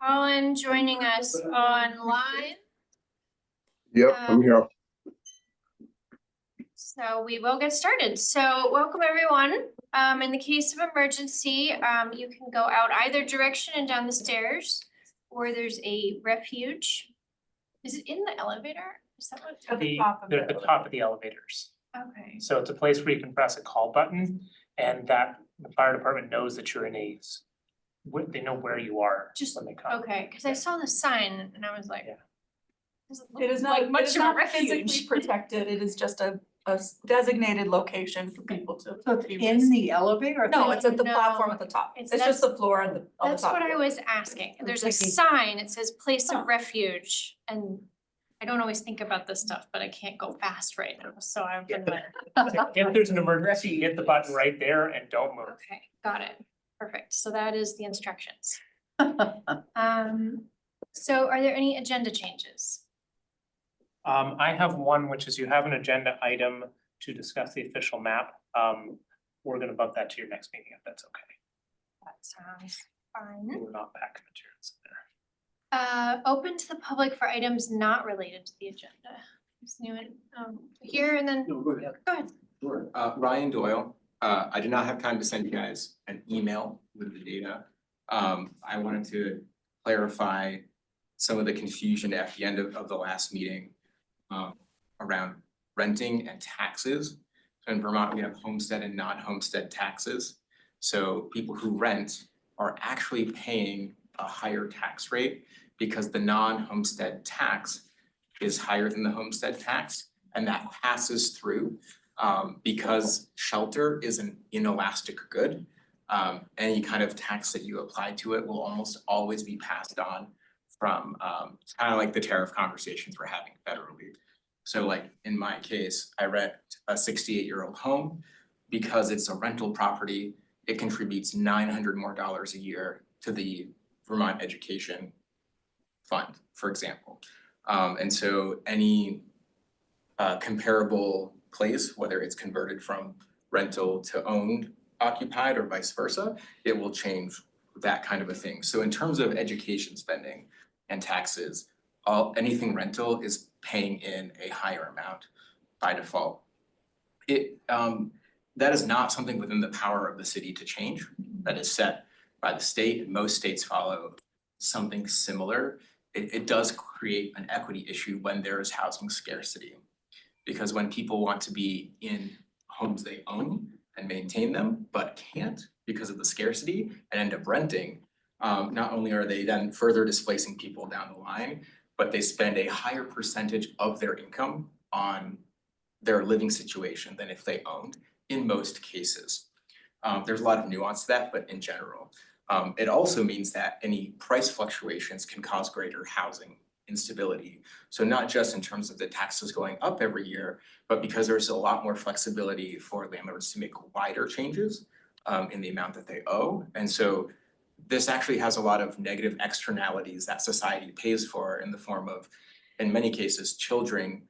Colin joining us online. Yep, I'm here. So we will get started. So welcome everyone. In the case of emergency, you can go out either direction and down the stairs, or there's a refuge. Is it in the elevator? Is that what? They're at the top of the elevators. Okay. So it's a place where you can press a call button and that the fire department knows that you're in a, they know where you are Just, when they come. okay, cause I saw the sign and I was like. Yeah. Does look It is like not, much it is of a not refuge? physically protected, it is just a designated location for people to. So it's be in with. the elevator? No, it's at the No. platform at the top, It's- it's just the floor on the top. That's what I was asking. There's a Like a- sign, it says place Huh. of refuge, and I don't always think about this stuff, but I can't go fast right now, so I've been like, If there's an emergency, hit the button right there and don't move. okay, got it. Perfect. So that is the instructions. So are there any agenda changes? I have one, which is you have an agenda item to discuss the official map. We're gonna bump that to your next meeting if that's okay. That sounds fine. We're not packing materials in there. Open to the public for items not related to the agenda. Is anyone here and then, No, go ahead. go ahead. Sure. Ryan Doyle. I did not have time to send you guys an email with the data. I wanted to clarify some of the confusion at the end of the last meeting around renting and taxes. So in Vermont, we have homestead and non-homestead taxes. So people who rent are actually paying a higher tax rate because the non-homestead tax is higher than the homestead tax, and that passes through. Because shelter is an inelastic good, any kind of tax that you apply to it will almost always be passed on from, it's kind of like the tariff conversations we're having federally. So like in my case, I rent a 68-year-old home. Because it's a rental property, it contributes $900 more a year to the Vermont Education Fund, for example. And so any comparable place, whether it's converted from rental to owned, occupied, or vice versa, it will change that kind of a thing. So in terms of education spending and taxes, anything rental is paying in a higher amount by default. That is not something within the power of the city to change. That is set by the state. Most states follow something similar. It does create an equity issue when there is housing scarcity. Because when people want to be in homes they own and maintain them, but can't because of the scarcity and end up renting, not only are they then further displacing people down the line, but they spend a higher percentage of their income on their living situation than if they owned, in most cases. There's a lot of nuance to that, but in general. It also means that any price fluctuations can cause greater housing instability. So not just in terms of the taxes going up every year, but because there's a lot more flexibility for landlords to make wider changes in the amount that they owe. And so this actually has a lot of negative externalities that society pays for in the form of, in many cases, children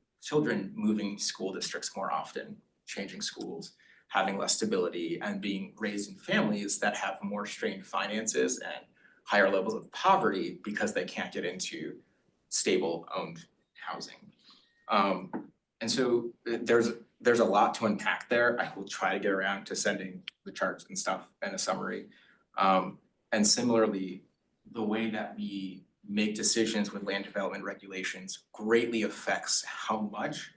moving school districts more often, changing schools, having less stability, and being raised in families that have more strained finances and higher levels of poverty because they can't get into stable owned housing. And so there's a lot to unpack there. I will try to get around to sending the charts and stuff and a summary. And similarly, the way that we make decisions with land development regulations greatly affects how much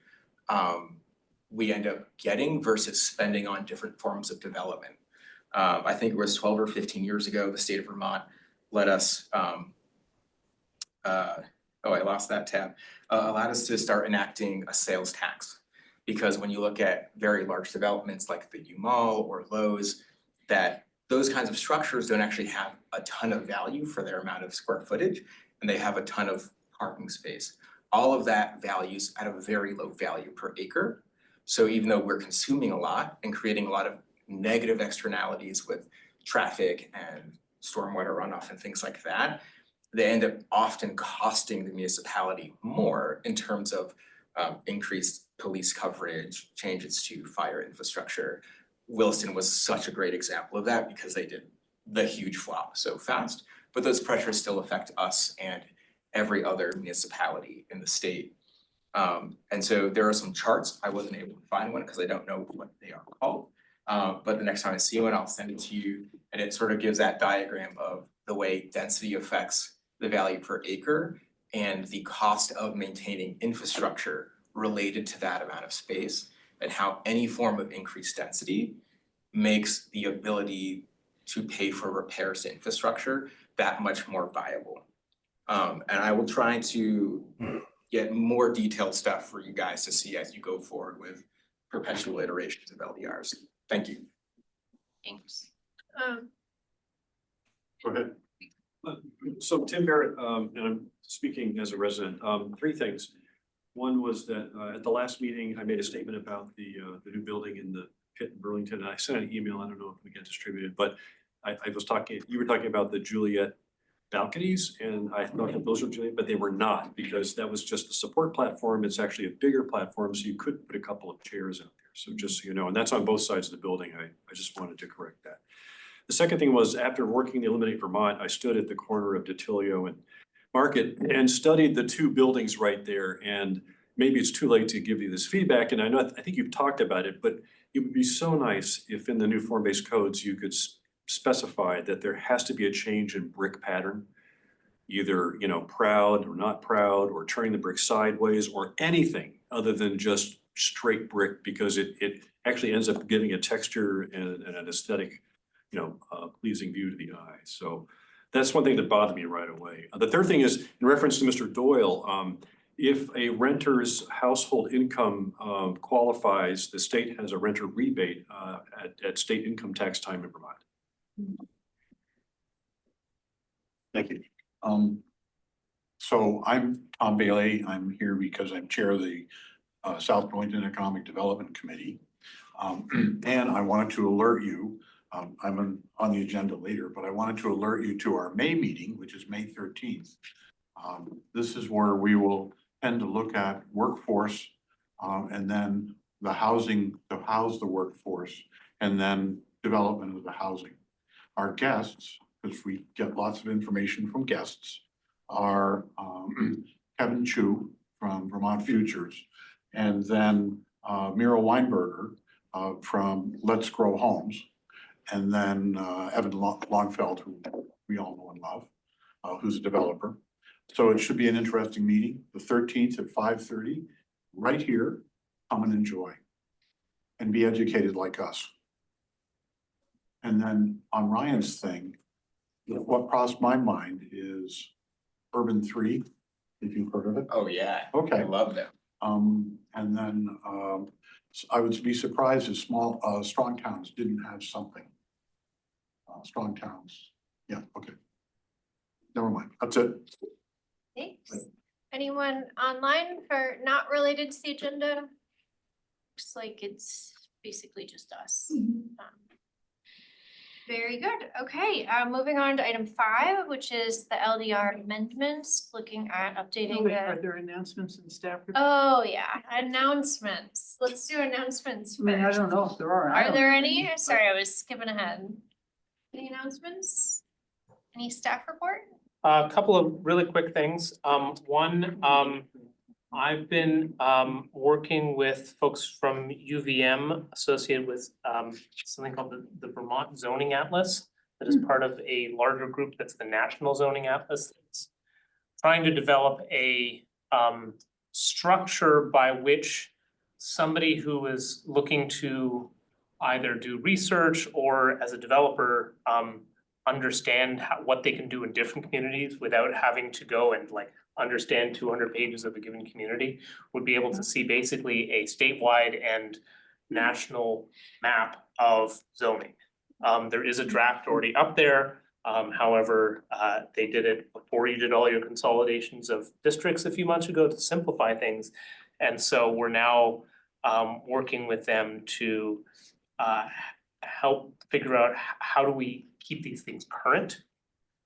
we end up getting versus spending on different forms of development. I think it was 12 or 15 years ago, the state of Vermont let us I lost that tab, allowed us to start enacting a sales tax. Because when you look at very large developments like the U Mall or Lowe's, that those kinds of structures don't actually have a ton of value for their amount of square footage, and they have a ton of parking space. All of that values at a very low value per acre. So even though we're consuming a lot and creating a lot of negative externalities with traffic and stormwater runoff and things like that, they end up often costing the municipality more in terms of increased police coverage, changes to fire infrastructure. Williston was such a great example of that because they did the huge flop so fast but those pressures still affect us and every other municipality in the state. And so there are some charts. I wasn't able to find one because I don't know what they are called. But the next time I see one, I'll send it to you, and it sort of gives that diagram of the way density affects the value per acre and the cost of maintaining infrastructure related to that amount of space, and how any form of increased density makes the ability to pay for repairs to infrastructure that much more viable. And I will try to get more detailed stuff for you guys to see as you go forward with perpetual iterations of LDRs. Thank you. Thanks. Go ahead. So Tim Barrett, and I'm speaking as a resident, three things. One was that at the last meeting, I made a statement about the new building in the pit in Burlington, and I sent an email, I don't know if we get distributed, but I was talking, you were talking about the Juliet balconies, and I thought that those were Juliet, but they were not, because that was just the support platform. It's actually a bigger platform, so you could put a couple of chairs out there. So just so you know, and that's on both sides of the building. I just wanted to correct that. The second thing was, after working the Eliminate Vermont, I stood at the corner of Detilio and Market and studied the two buildings right there. And maybe it's too late to give you this feedback, and I think you've talked about it, but it would be so nice if in the new form-based codes, you could specify that there has to be a change in brick pattern. Either, you know, proud or not proud, or turning the brick sideways, or anything other than just straight brick, because it actually ends up giving a texture and an aesthetic, you know, pleasing view to the eye. So that's one thing that bothered me right away. The third thing is, in reference to Mr. Doyle, if a renter's household income qualifies, the state has a renter rebate at state income tax time in Vermont. Thank you. So I'm Tom Bailey. I'm here because I'm chair of the South Burlington Economic Development Committee. And I wanted to alert you, I'm on the agenda later, but I wanted to alert you to our May meeting, which is May 13th. This is where we will tend to look at workforce and then the housing to house the workforce, and then development of the housing. Our guests, because we get lots of information from guests, are Kevin Chu from Vermont Futures, and then Mira Weinberger from Let's Grow Homes, and then Evan Longfeld, who we all know and love, who's a developer. So it should be an interesting meeting, the 13th at 5:30, right here. Come and enjoy and be educated like us. And then on Ryan's thing, what crossed my mind is Urban 3, if you've heard of it. Oh, yeah. Okay. I love them. And then I would be surprised if strong towns didn't have something. Strong towns, yeah, okay. Never mind, that's it. Thanks. Anyone online for not related to the agenda? Looks like it's basically just us. Very good. Okay, moving on to item 5, which is the LDR amendments, looking at updating Are the. there announcements in staff? Oh, yeah, announcements. Let's do announcements I mean, I first. don't know if there are. I Are don't- there any? Sorry, I was skipping ahead. Any announcements? Any staff report? A couple of really quick things. One, I've been working with folks from UVM associated with something called the Vermont Zoning Atlas, that is part of a larger group that's the National Zoning Atlas. That's trying to develop a structure by which somebody who is looking to either do research or as a developer understand what they can do in different communities without having to go and like understand 200 pages of a given community, would be able to see basically a statewide and national map of zoning. There is a draft already up there. However, they did it before you did all your consolidations of districts a few months ago to simplify things. And so we're now working with them to help figure out how do we keep these things current,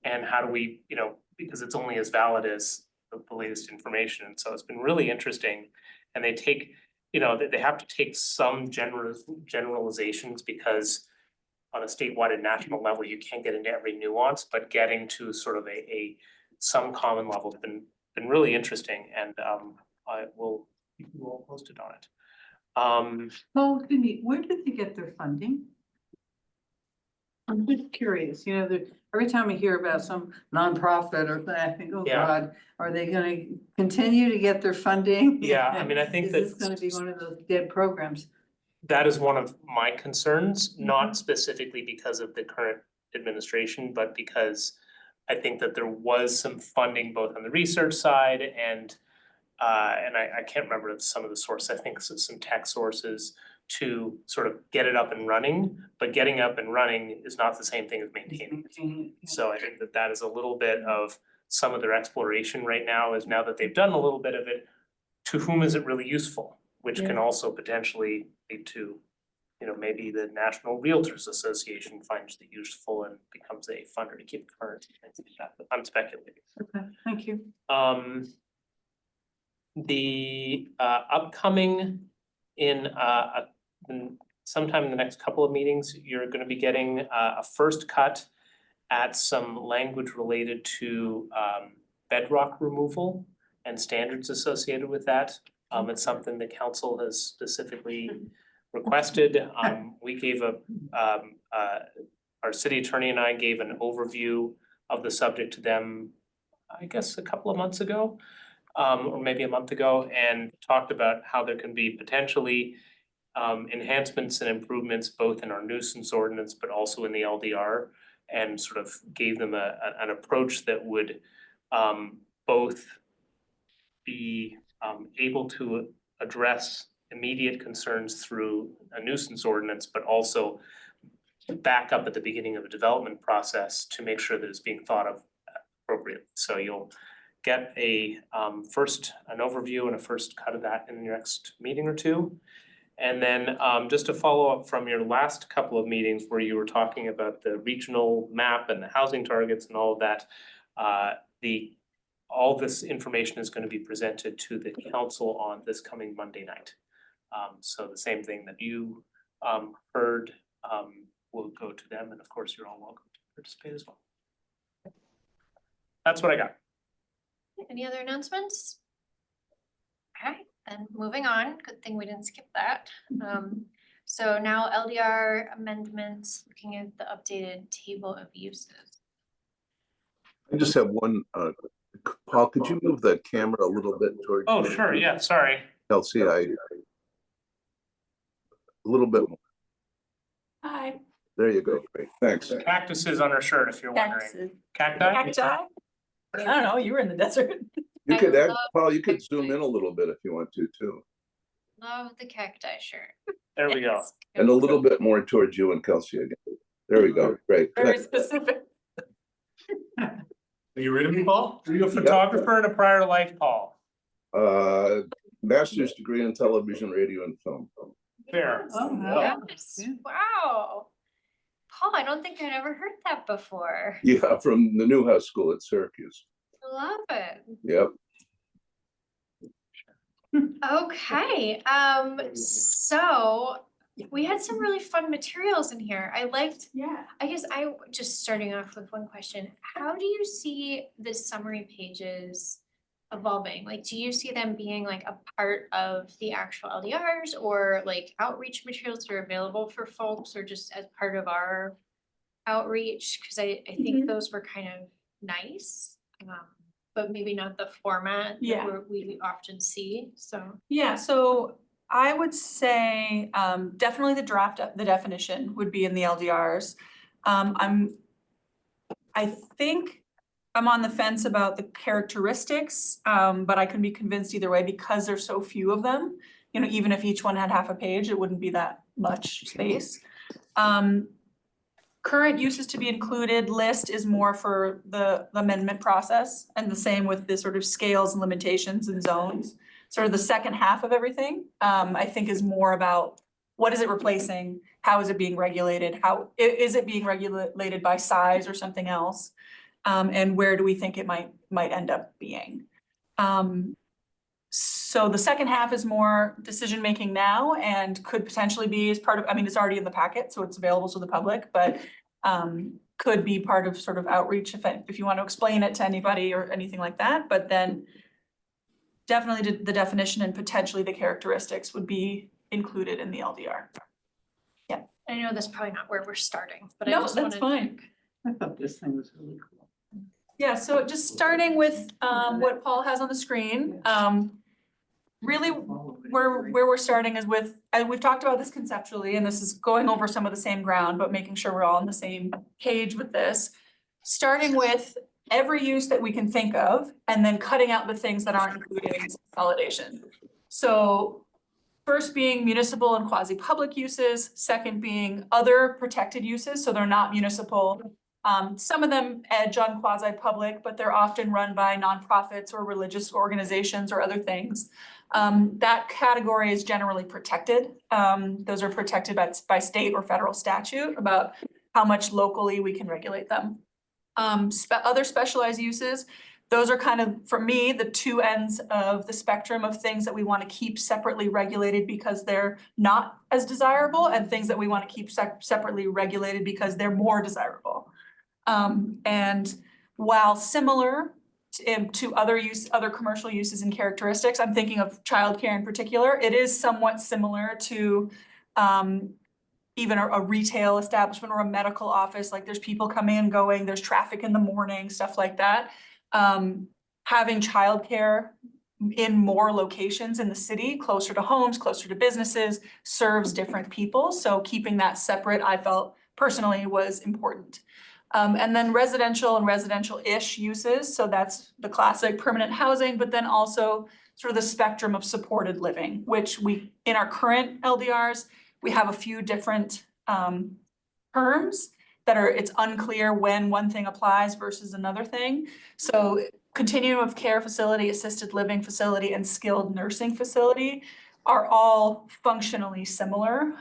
and how do we, you know, because it's only as valid as the latest information. And so it's been really interesting. And they take, you know, they have to take some generalizations, because on a statewide and national level, you can't get into every nuance, but getting to sort of some common level has been really interesting, and I will keep you all posted on it. Oh, where do they get their funding? I'm just curious, you know, every time I hear about some nonprofit or thing, I think, oh Yeah. God, are they gonna continue to get their funding? Yeah, I mean, I think Is that this gonna be one of those dead programs? that is one of my concerns, Mm-hmm. not specifically because of the current administration, but because I think that there was some funding both on the research side and I can't remember some of the sources, I think some tech sources to sort of get it up and running, but getting up and running is not the same thing as maintaining. So I think that that is a little bit of some of their exploration right now, is now that they've done a little bit of it, to whom is it really useful? Which can also potentially lead to, you know, maybe the National Realtors Association finds it useful and becomes a funder to keep current, things like that, but I'm speculating. Okay, thank you. The upcoming in sometime in the next couple of meetings, you're gonna be getting a first cut at some language related to bedrock removal and standards associated with that. It's something the council has specifically requested. We gave our city attorney and I gave an overview of the subject to them, I guess, a couple of months ago, or maybe a month ago, and talked about how there can be potentially enhancements and improvements both in our nuisance ordinance, but also in the LDR, and sort of gave them an approach that would both be able to address immediate concerns through a nuisance ordinance, but also back up at the beginning of a development process to make sure that it's being thought of appropriately. So you'll get an overview and a first cut of that in your next meeting or two. And then just to follow up from your last couple of meetings where you were talking about the regional map and the housing targets and all of that, all this information is going to be presented to the council on this coming Monday night. So the same thing that you heard will go to them, and of course, you're all welcome to participate as well. That's what I got. Any other announcements? Okay, then moving on, good thing we didn't skip that. So now LDR amendments, looking at the updated table of uses. I just have one, Paul, could you move the camera a little bit toward? Oh, sure, yeah, sorry. Kelsey, a little bit more. Hi. There you go. Great. Thanks. Cactuses on her shirt, if you're wondering. Cacti? Cacti? I don't know, you were in the desert. You could, I love Paul, you could zoom cacti. in a little bit if you want to too. Love the cacti shirt. There we go. It's And a little bit more towards you and Kelsey again. There we go. Great. Very specific. Are you ready to me, Paul? Are you a photographer in a prior life, Paul? Master's degree in television, radio, and film. Fair. Oh, wow. Yes, Yeah. wow. Paul, I don't think I'd ever heard that before. Yeah, from the Newhouse School at Syracuse. Love it. Yep. Okay, so we had some really fun materials in here. I liked, Yeah. I guess I just starting off with one question. How do you see the summary pages evolving? Like, do you see them being like a part of the actual LDRs, or like outreach materials that are available for folks, or just as part of our outreach? Cause I think those were kind of nice, but maybe not the format Yeah. that we often see, so. Yeah, so I would say definitely the definition would be in the LDRs. I think I'm on the fence about the characteristics, but I can be convinced either way because there's so few of them. You know, even if each one had half a page, it wouldn't be that much space. Current uses to be included list is more for the amendment process, and the same with the sort of scales and limitations and zones. Sort of the second half of everything, I think is more about what is it replacing? How is it being regulated? How is it being regulated by size or something else? And where do we think it might end up being? So the second half is more decision-making now and could potentially be as part of, I mean, it's already in the packet, so it's available to the public, but could be part of sort of outreach if you want to explain it to anybody or anything like that, but then definitely the definition and potentially the characteristics would be included in the LDR. I know that's probably not where we're starting, but I No, just that's wanted. fine. I thought this thing was really cool. Yeah, so just starting with what Paul has on the screen, really where we're starting is with, and we've talked about this conceptually, and this is going over some of the same ground, but making sure we're all on the same page with this. Starting with every use that we can think of, and then cutting out the things that aren't included in consolidation. So first being municipal and quasi-public uses, second being other protected uses, so they're not municipal. Some of them edge on quasi-public, but they're often run by nonprofits or religious organizations or other things. That category is generally protected. Those are protected by state or federal statute about how much locally we can regulate them. Other specialized uses, those are kind of, for me, the two ends of the spectrum of things that we want to keep separately regulated because they're not as desirable, and things that we want to keep separately regulated because they're more desirable. And while similar to other commercial uses and characteristics, I'm thinking of childcare in particular, it is somewhat similar to even a retail establishment or a medical office, like there's people coming and going, there's traffic in the morning, stuff like that. Having childcare in more locations in the city, closer to homes, closer to businesses, serves different people. So keeping that separate, I felt personally was important. And then residential and residential-ish uses. So that's the classic permanent housing, but then also sort of the spectrum of supported living, which we, in our current LDRs, we have a few different terms that are, it's unclear when one thing applies versus another thing. So continuum of care facility, assisted living facility, and skilled nursing facility are all functionally similar.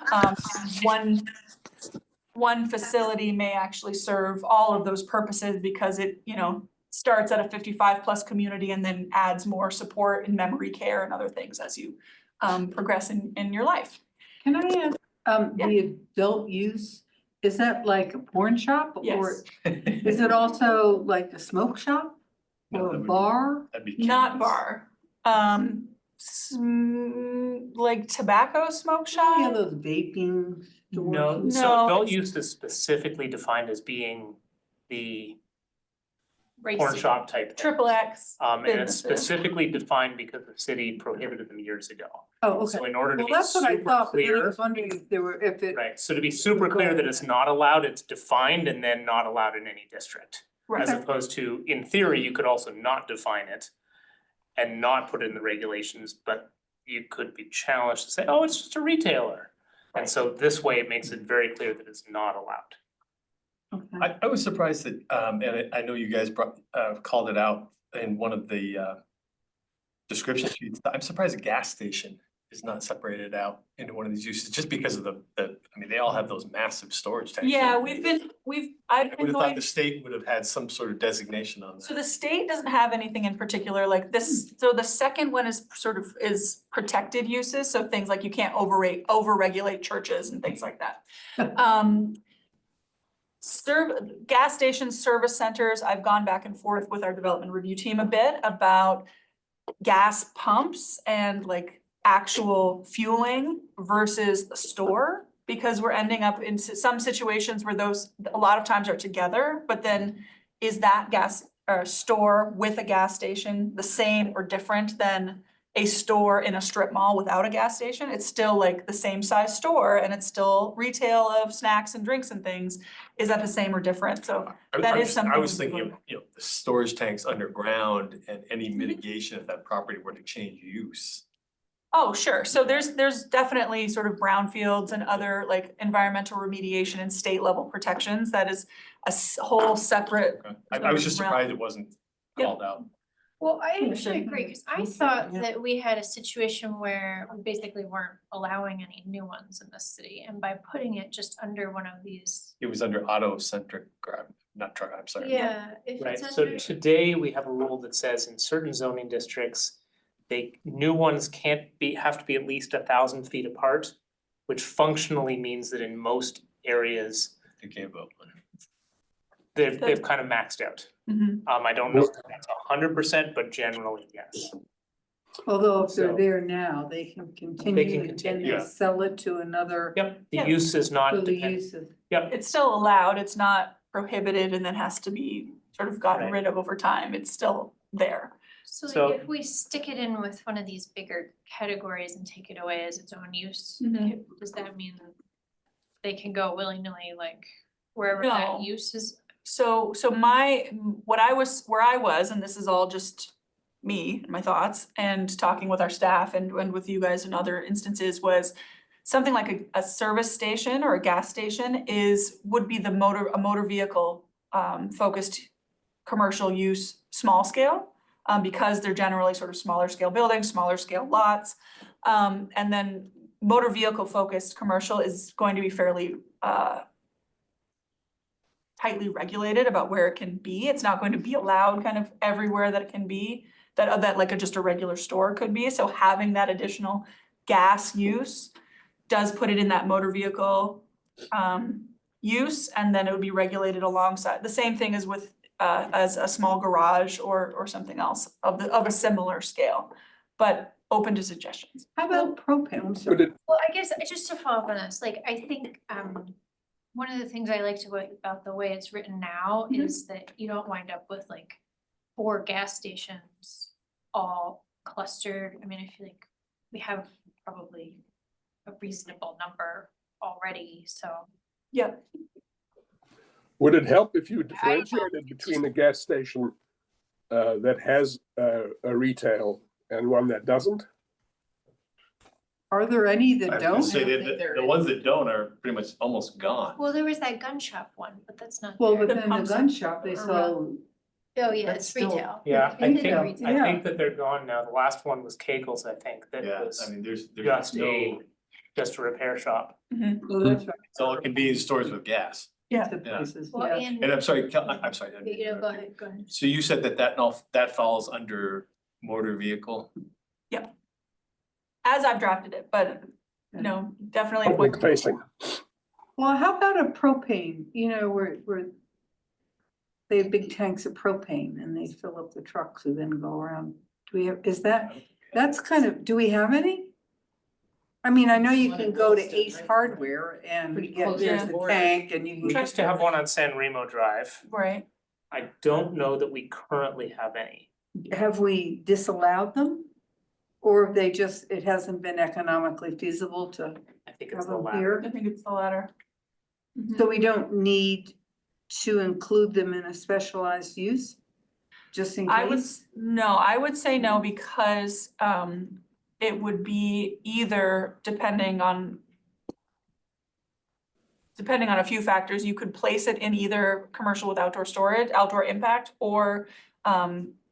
One facility may actually serve all of those purposes because it, starts at a 55+ community and then adds more support and memory care and other things as you progress in your life. Can I ask, the adult use, is that like a porn shop? Or Yes. is it also like a smoke shop No, or that a would be- bar? That'd be Not cannabis. bar. Like tobacco smoke Yeah, shop? those vaping stores. No, so No, adult it's- use is specifically defined as being the porn Racing. shop type thing. Triple X. And it's businesses. specifically defined because the city prohibited them years ago. Oh, okay. So in order to Well, be that's what I super thought, but then I clear, was wondering if there were, if it, right, so to be super clear that it's not allowed, it's defined and then not allowed in any district. As Right. opposed to, in theory, you could also not define it and not put it in the regulations, but you could be challenged to say, oh, it's just a retailer. And so this way it makes it very clear that it's not allowed. okay. I was surprised that, and I know you guys called it out in one of the description sheets. I'm surprised a gas station is not separated out into one of these uses, just because of they all have those massive storage tanks. Yeah, I've I been would have thought going, the state would have had some sort of designation on so that. the state doesn't have anything in particular like this. So the second one is is protected uses. So things like you can't over-regulate churches and things like that. Gas stations, service centers, I've gone back and forth with our development review team a bit about gas pumps and like actual fueling versus the store. Because we're ending up in some situations where those a lot of times are together, but then is that gas or store with a gas station the same or different than a store in a strip mall without a gas station? It's still like the same size store and it's still retail of snacks and drinks and things. Is that the same or different? So that is something. I was we thinking look of, the storage tanks underground and any mitigation if that property were to change use. Oh, sure. So there's definitely sort of brownfields and other like environmental remediation and state level protections. That is a whole separate. I was just Realm. surprised it wasn't Yep. called out. Well, I Understood. actually agree, cause I thought that we had a situation where we basically weren't allowing any new ones in the city, and by putting it just under one of these. It was under auto-centric, not truck, I'm sorry. Yeah, if Right, it's so under. today we have a rule that says in certain zoning districts, new ones have to be at least 1,000 feet apart, which functionally means that in most areas, You can't vote. they've kind of maxed out. Mhm. I don't know if that's 100%, but generally, yes. Although if they're So- there now, they can continue and continue, they yeah. sell it to another, Yep, the Yeah. use is not so the dependent. use of. Yep, It's still allowed, it's not prohibited and then has to be sort of gotten Right. rid of over time, it's still there. So So- like if we stick it in with one of these bigger categories and take it away as its own use, Mhm. does that mean they can go willy-nilly like wherever that No. use is? So where I was, and this is all just me, my thoughts, and talking with our staff and with you guys in other instances, was something like a service station or a gas station would be a motor vehicle focused commercial use, small scale, because they're generally sort of smaller scale buildings, smaller scale lots. And then motor vehicle focused commercial is going to be fairly tightly regulated about where it can be. It's not going to be allowed kind of everywhere that it can be, that like just a regular store could be. So having that additional gas use does put it in that motor vehicle use, and then it would be regulated alongside. The same thing as with as a small garage or something else of a similar scale, but open to suggestions. How about propane? I'm sorry. Well, I guess just to follow up on this, like I think one of the things I like about the way it's written now Mhm. is that you don't wind up with like 4 gas stations all clustered. I mean, I feel like we have probably a reasonable number already, so. Yep. Would it help if you differentiated between a gas station that has a retail and one that doesn't? Are there any I that was gonna don't? say the ones that don't are pretty much almost gone. Well, there was that gun shop one, but that's not Well, there. but The then the pumps gun shop, they are sell, Oh, yeah, that's it's still- retail. yeah, I Into think, them, I yeah. think that they're gone now. The last one was Kegel's, I think, that Yeah, was I mean, there's just no, just a repair shop. well, that's right, it's all convenience stores with gas. Yeah. the Yeah. places, Well, yeah. And I'm sorry, I'm sorry. I didn't You know, interrupt go you. ahead, go ahead. So you said that falls under motor vehicle? As I've drafted it, but no, definitely. a Public point. facing. Well, how about a propane, where they have big tanks of propane and they fill up the trucks and then go around. Do we have, that's kind of, do we have any? I mean, I know you can go to Ace Hardware and Pretty get, close there's to a the tank and you We can. used to have one on San Remo Drive. Right. I don't know that we currently have any. Have we disallowed them? Or have they just, it hasn't been economically feasible to I think it's have the them latter. here? I think it's the latter. Mhm. So we don't need to include them in a specialized use? Just in I would, case? I would say no, because it would be either depending on a few factors, you could place it in either commercial with outdoor storage, outdoor impact, or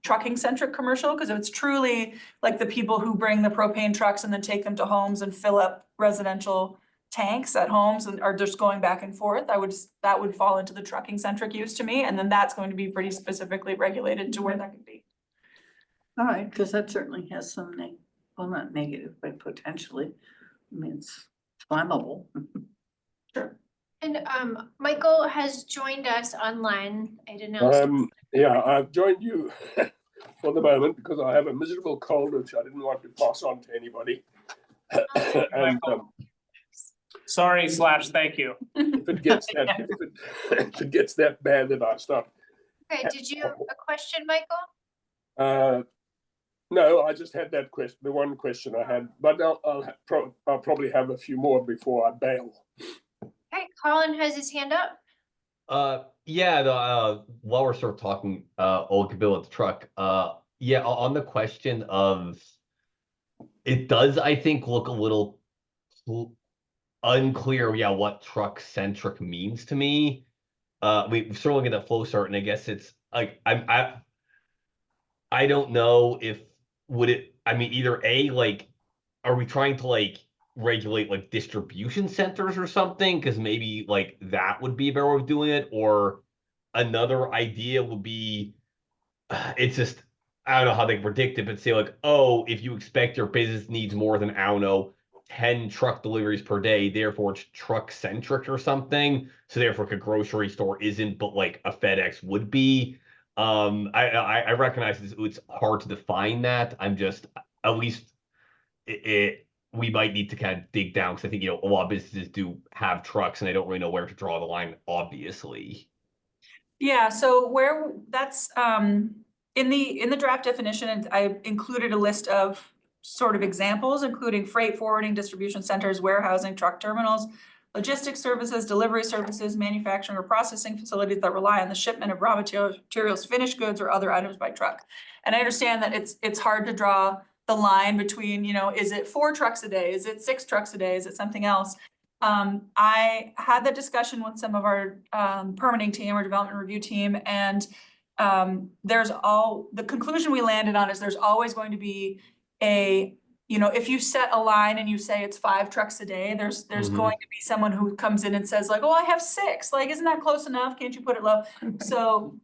trucking centric commercial, because if it's truly like the people who bring the propane trucks and then take them to homes and fill up residential tanks at homes and are just going back and forth, that would fall into the trucking centric use to me, and then that's going to be pretty specifically regulated to where that could be. All right, because that certainly has some well, not negative, but potentially, I mean, it's flammable. Sure. And Michael has joined us online. I didn't know. Yeah, I've joined you for the moment because I have a miserable cold which I didn't want to pass on to anybody. And Sorry / thank you. if it gets that bad, then I stop. Okay, did you have a question, Michael? No, I just had that question, the one question I had, but I'll probably have a few more before I bail. Okay, Colin has his hand up. While we're sort of talking old Bill at the truck, on the question of, it does, I think, look a little unclear, what truck centric means to me. We sort of looking at flow chart, and I guess it's like I don't know if either A, like, are we trying to like regulate like distribution centers or something? Because maybe like that would be a better way of doing it. Or another idea would be, it's just, I don't know how they predict it, but say like, oh, if you expect your business needs more than, I don't know, 10 truck deliveries per day, therefore it's truck centric or something. So therefore like a grocery store isn't, but like a FedEx would be. I recognize it's hard to define that. I'm just, at least we might need to kind of dig down, because I think, a lot of businesses do have trucks and they don't really know where to draw the line, obviously. Yeah, so where that's in the draft definition, and I included a list of sort of examples, including freight forwarding, distribution centers, warehousing, truck terminals, logistics services, delivery services, manufacturing or processing facilities that rely on the shipment of raw materials, finished goods, or other items by truck. And I understand that it's hard to draw the line between, is it 4 trucks a day? Is it 6 trucks a day? Is it something else? I had that discussion with some of our permitting team or development review team, and the conclusion we landed on is there's always going to be if you set a line and you say it's 5 trucks a day, there's going to be someone who comes in and says like, oh, I have 6, like, isn't that close enough? Can't you put it low? So,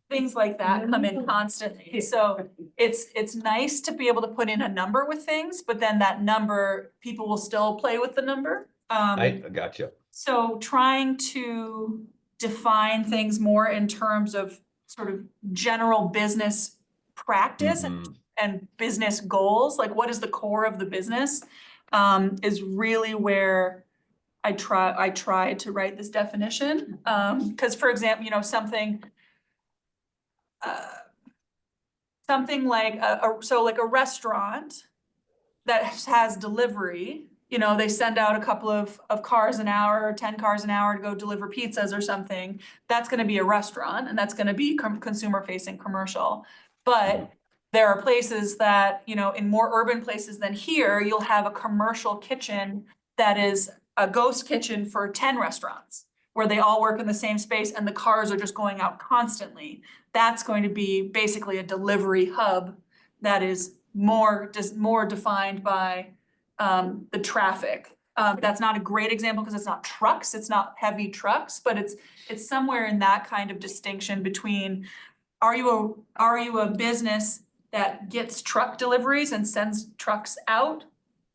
things like that come in constantly. So it's nice to be able to put in a number with things, but then that number, people will still play with the number. I gotcha. So trying to define things more in terms of sort of general business practice and business goals, like what is the core of the business, is really where I tried to write this definition. Because for example, something like a restaurant that has delivery, they send out a couple of cars an hour or 10 cars an hour to go deliver pizzas or something. That's going to be a restaurant, and that's going to be consumer facing commercial. But there are places that, in more urban places than here, you'll have a commercial kitchen that is a ghost kitchen for 10 restaurants, where they all work in the same space and the cars are just going out constantly. That's going to be basically a delivery hub that is more defined by the traffic. That's not a great example because it's not trucks, it's not heavy trucks, but it's somewhere in that kind of distinction between, are you a business that gets truck deliveries and sends trucks out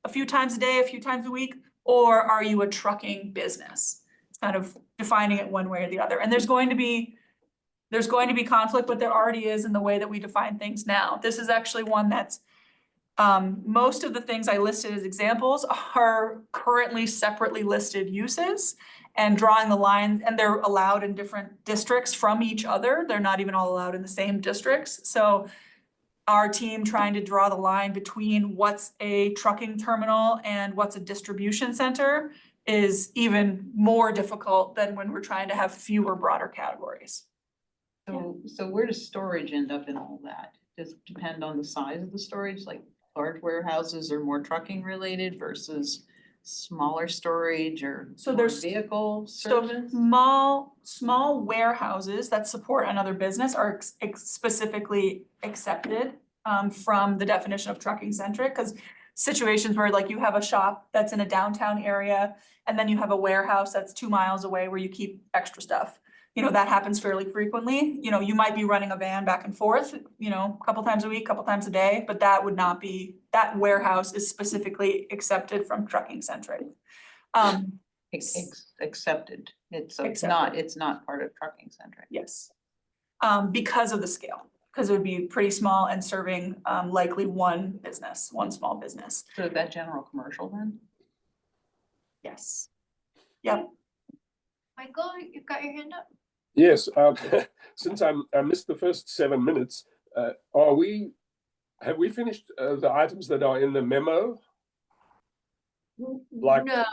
a few times a day, a few times a week, or are you a trucking business? It's kind of defining it one way or the other. And there's going to be conflict, but there already is in the way that we define things now. This is actually one that's most of the things I listed as examples are currently separately listed uses, and drawing the line, and they're allowed in different districts from each other. They're not even all allowed in the same districts. So our team trying to draw the line between what's a trucking terminal and what's a distribution center is even more difficult than when we're trying to have fewer broader categories. So where does storage end up in all that? Does it depend on the size of the storage, like large warehouses are more trucking related versus smaller storage or So more there's- vehicle So service? small warehouses that support another business are specifically accepted from the definition of trucking centric, because situations where like you have a shop that's in a downtown area and then you have a warehouse that's 2 miles away where you keep extra stuff. That happens fairly frequently. You might be running a van back and forth, a couple times a week, couple times a day, but that would not be, that warehouse is specifically accepted from trucking centric. Accepted. It's Accepted. not part of trucking centric. Yes. Because of the scale, because it would be pretty small and serving likely one small business. So that general commercial then? Yes. Yep. Michael, you've got your hand up? Yes, since I missed the first 7 minutes, have we finished the items that are in the memo? Like, No,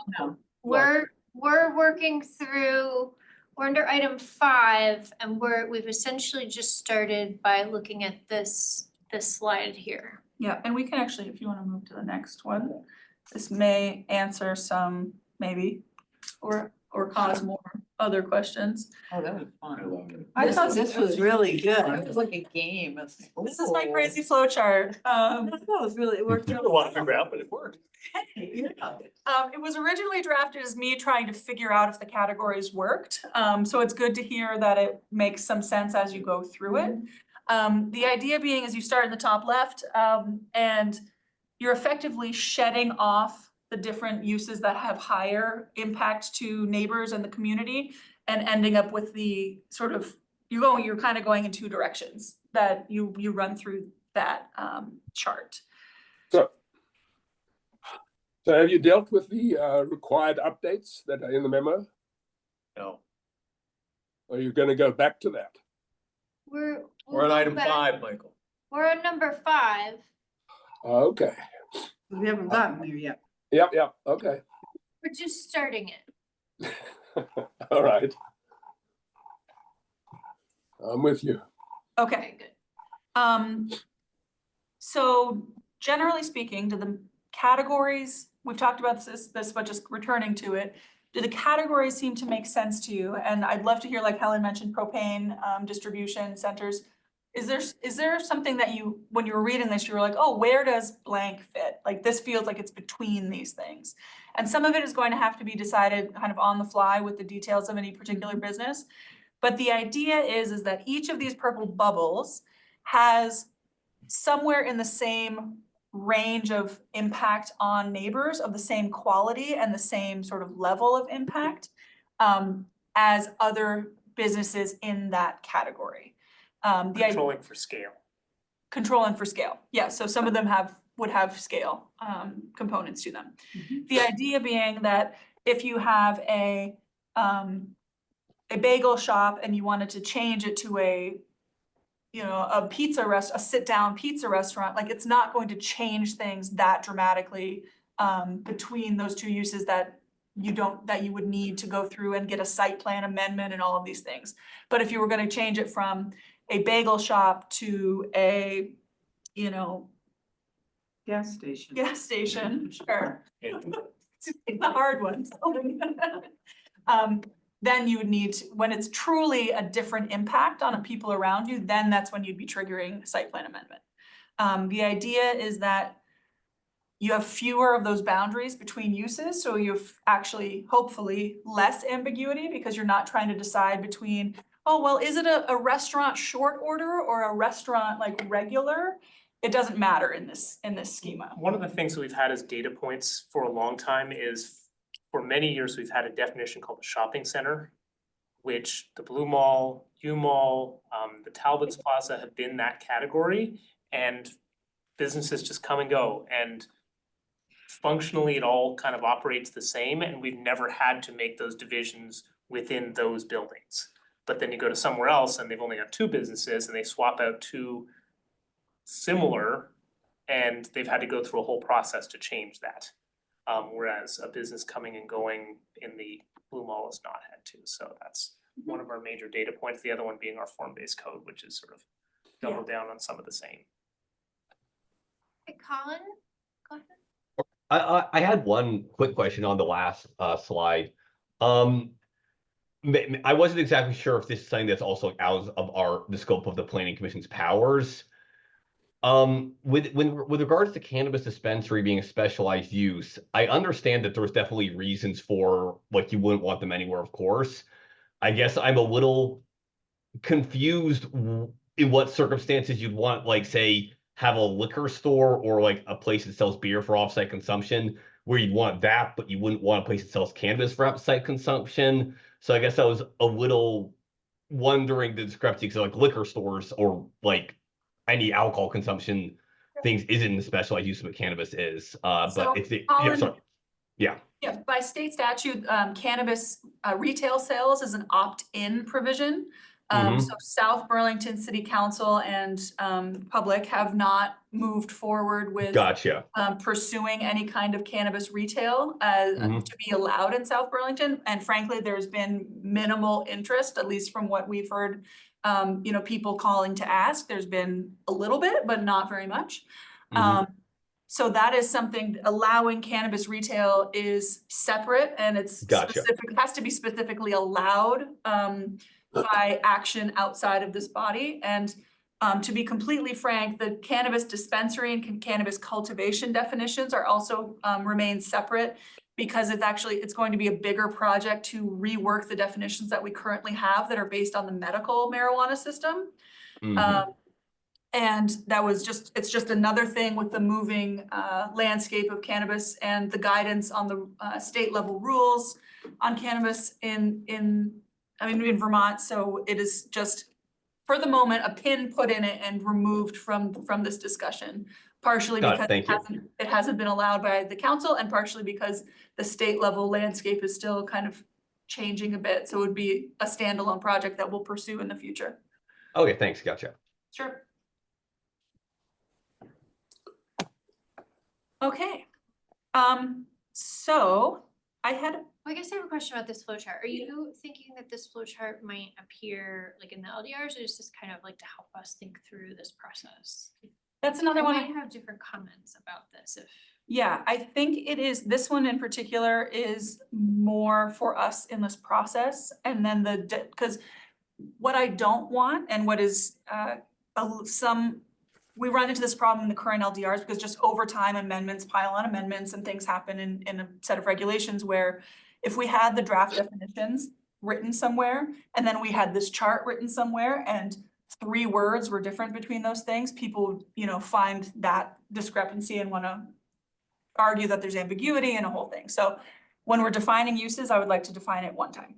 we're working through, we're under item 5, and we've essentially just started by looking at this slide here. Yeah, and we can actually, if you want to move to the next one, this may answer some maybe or cause more other questions. Oh, that was fun. I thought this was really good. It was like a game. This is my crazy flow chart. That was really, it worked I out. don't want to figure out, but it worked. It was originally drafted as me trying to figure out if the categories worked. So it's good to hear that it makes some sense as you go through it. The idea being is you start in the top left, and you're effectively shedding off the different uses that have higher impact to neighbors and the community, and ending up with the sort of, you're kind of going in two directions that you run through that chart. So have you dealt with the required updates that are in the memo? No, Or are you going to go back to that? we're we'll on go item back. 5, Michael. We're on number 5. Okay. We haven't gotten there yet. Yep, okay. We're just starting it. All right. I'm with you. Okay, Good. so generally speaking, do the categories, we've talked about this, but just returning to it, do the categories seem to make sense to you? And I'd love to hear, like Helen mentioned, propane, distribution centers. Is there something that you, when you were reading this, you were like, oh, where does blank fit? Like, this feels like it's between these things. And some of it is going to have to be decided kind of on the fly with the details of any particular business. But the idea is that each of these purple bubbles has somewhere in the same range of impact on neighbors of the same quality and the same sort of level of impact as other businesses in that category. Controlling for scale. Controlling for scale, yeah, so some of them would have scale components to them. The idea being that if you have a bagel shop and you wanted to change it to a sit-down pizza restaurant, like, it's not going to change things that dramatically between those two uses that you would need to go through and get a site plan amendment and all of these things. But if you were going to change it from a bagel shop to a, Gas station. gas station, sure. Yeah. The hard ones. Then you would need to, when it's truly a different impact on the people around you, then that's when you'd be triggering site plan amendment. The idea is that you have fewer of those boundaries between uses, so you've actually, hopefully, less ambiguity because you're not trying to decide between, oh, well, is it a restaurant short order or a restaurant like regular? It doesn't matter in this schema. One of the things that we've had as data points for a long time is, for many years, we've had a definition called a shopping center, which the Blue Mall, U Mall, the Talbot's Plaza have been that category, and businesses just come and go, and functionally it all kind of operates the same, and we've never had to make those divisions within those buildings. But then you go to somewhere else and they've only got 2 businesses and they swap out 2 similar, and they've had to go through a whole process to change that. Whereas a business coming and going in the Blue Mall has not had to, so that's one of our major data points, the other one being our form-based code, which is sort of double down on some of the same. Hey, Colin, go ahead. I had one quick question on the last slide. I wasn't exactly sure if this is something that's also out of the scope of the Planning Commission's powers. With regards to cannabis dispensary being a specialized use, I understand that there's definitely reasons for like you wouldn't want them anywhere, of course. I guess I'm a little confused in what circumstances you'd want, like, say, have a liquor store or like a place that sells beer for offsite consumption, where you'd want that, but you wouldn't want a place that sells cannabis for offsite consumption. So I guess I was a little wondering the discrepancy, because like liquor stores or like any alcohol consumption things isn't the specialized use of what cannabis is. So, But it's the, Colin, yeah, sorry. Yeah. Yeah, by state statute, cannabis retail sales is an opt-in provision. So South Burlington City Council and public have not moved forward with Gotcha. pursuing any kind of cannabis retail to be allowed in South Burlington. And frankly, there's been minimal interest, at least from what we've heard, people calling to ask. There's been a little bit, but not very much. So that is something, allowing cannabis retail is separate, and it's specific, has to be specifically allowed by action outside of this body. And to be completely frank, the cannabis dispensary and cannabis cultivation definitions are also remain separate, because it's going to be a bigger project to rework the definitions that we currently have that are based on the medical marijuana system. And that was just, it's just another thing with the moving landscape of cannabis and the guidance on the state level rules on cannabis in Vermont. So it is just, for the moment, a pin put in it and removed from this discussion. Partially Got it, because thank you. it hasn't been allowed by the council, and partially because the state level landscape is still kind of changing a bit. So it would be a standalone project that we'll pursue in the future. Okay, thanks, gotcha. Sure. Okay, so I had, Well, I guess I have a question about this flow chart. Are you thinking that this flow chart might appear like in the LDRs, or is this kind of like to help us think through this process? that's another I one. might have different comments about this if. Yeah, I think it is, this one in particular is more for us in this process. And then because what I don't want and what is we run into this problem in the current LDRs because just over time amendments pile on amendments and things happen in a set of regulations where if we had the draft definitions written somewhere and then we had this chart written somewhere and 3 words were different between those things, people, find that discrepancy and want to argue that there's ambiguity and a whole thing. So when we're defining uses, I would like to define it one time.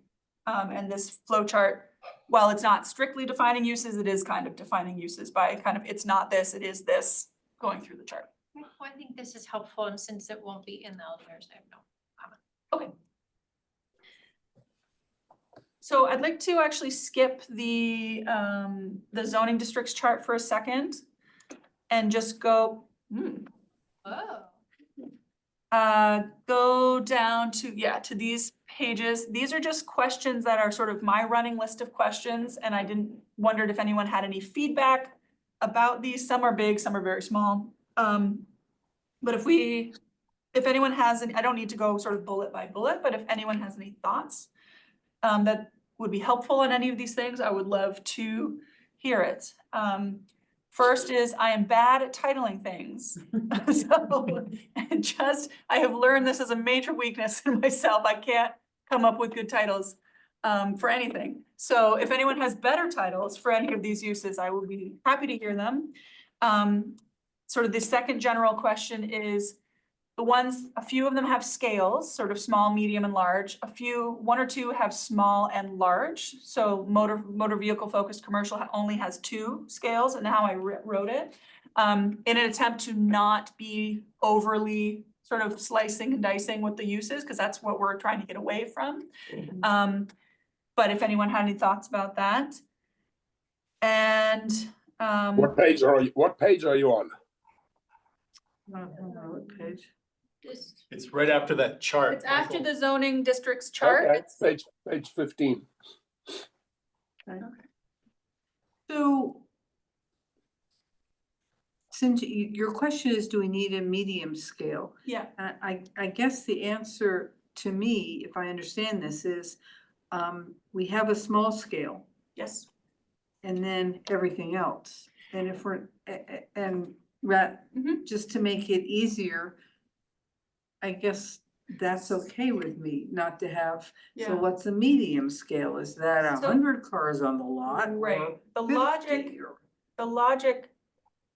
And this flow chart, while it's not strictly defining uses, it is kind of defining uses by kind of, it's not this, it is this, going through the chart. Well, I think this is helpful, and since it won't be in the LDRs, I have no comment. Okay. So I'd like to actually skip the zoning districts chart for a second and just go, go down to these pages. These are just questions that are sort of my running list of questions, and I wondered if anyone had any feedback about these. Some are big, some are very small. But if anyone has any, I don't need to go sort of bullet by bullet, but if anyone has any thoughts that would be helpful in any of these things, I would love to hear it. First is I am bad at titling things. So I have learned this as a major weakness in myself. I can't come up with good titles for anything. So if anyone has better titles for any of these uses, I will be happy to hear them. Sort of the second general question is a few of them have scales, sort of small, medium, and large. One or two have small and large. So motor vehicle focused commercial only has 2 scales, and how I wrote it. In an attempt to not be overly sort of slicing and dicing with the uses, because that's what we're trying to get away from. But if anyone had any thoughts about that. And What page are you on? What page? It's right after that chart. it's after the zoning districts chart. Okay, page 15. So since your question is, do we need a medium scale? Yeah. I guess the answer to me, if I understand this, is we have a small scale Yes. and then everything else. And if we're, just to make it easier, I guess that's okay with me not to have. So what's a medium scale? Is that 100 cars on the lot? or Right. The 50 logic,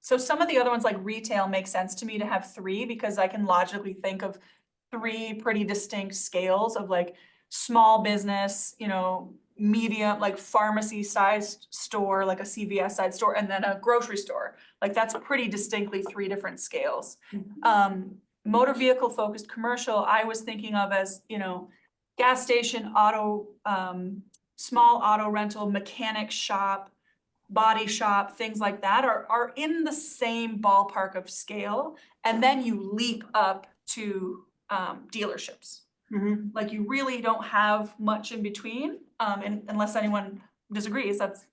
so some of the other ones like retail make sense to me to have 3 because I can logically think of 3 pretty distinct scales of like small business, medium, like pharmacy sized store, like a CVS sized store, and then a grocery store. Like that's pretty distinctly 3 different scales. Motor vehicle focused commercial, I was thinking of as, gas station, auto, small auto rental, mechanic shop, body shop, things like that are in the same ballpark of scale. And then you leap up to dealerships. Mhm. Like you really don't have much in between, and unless anyone disagrees, that's,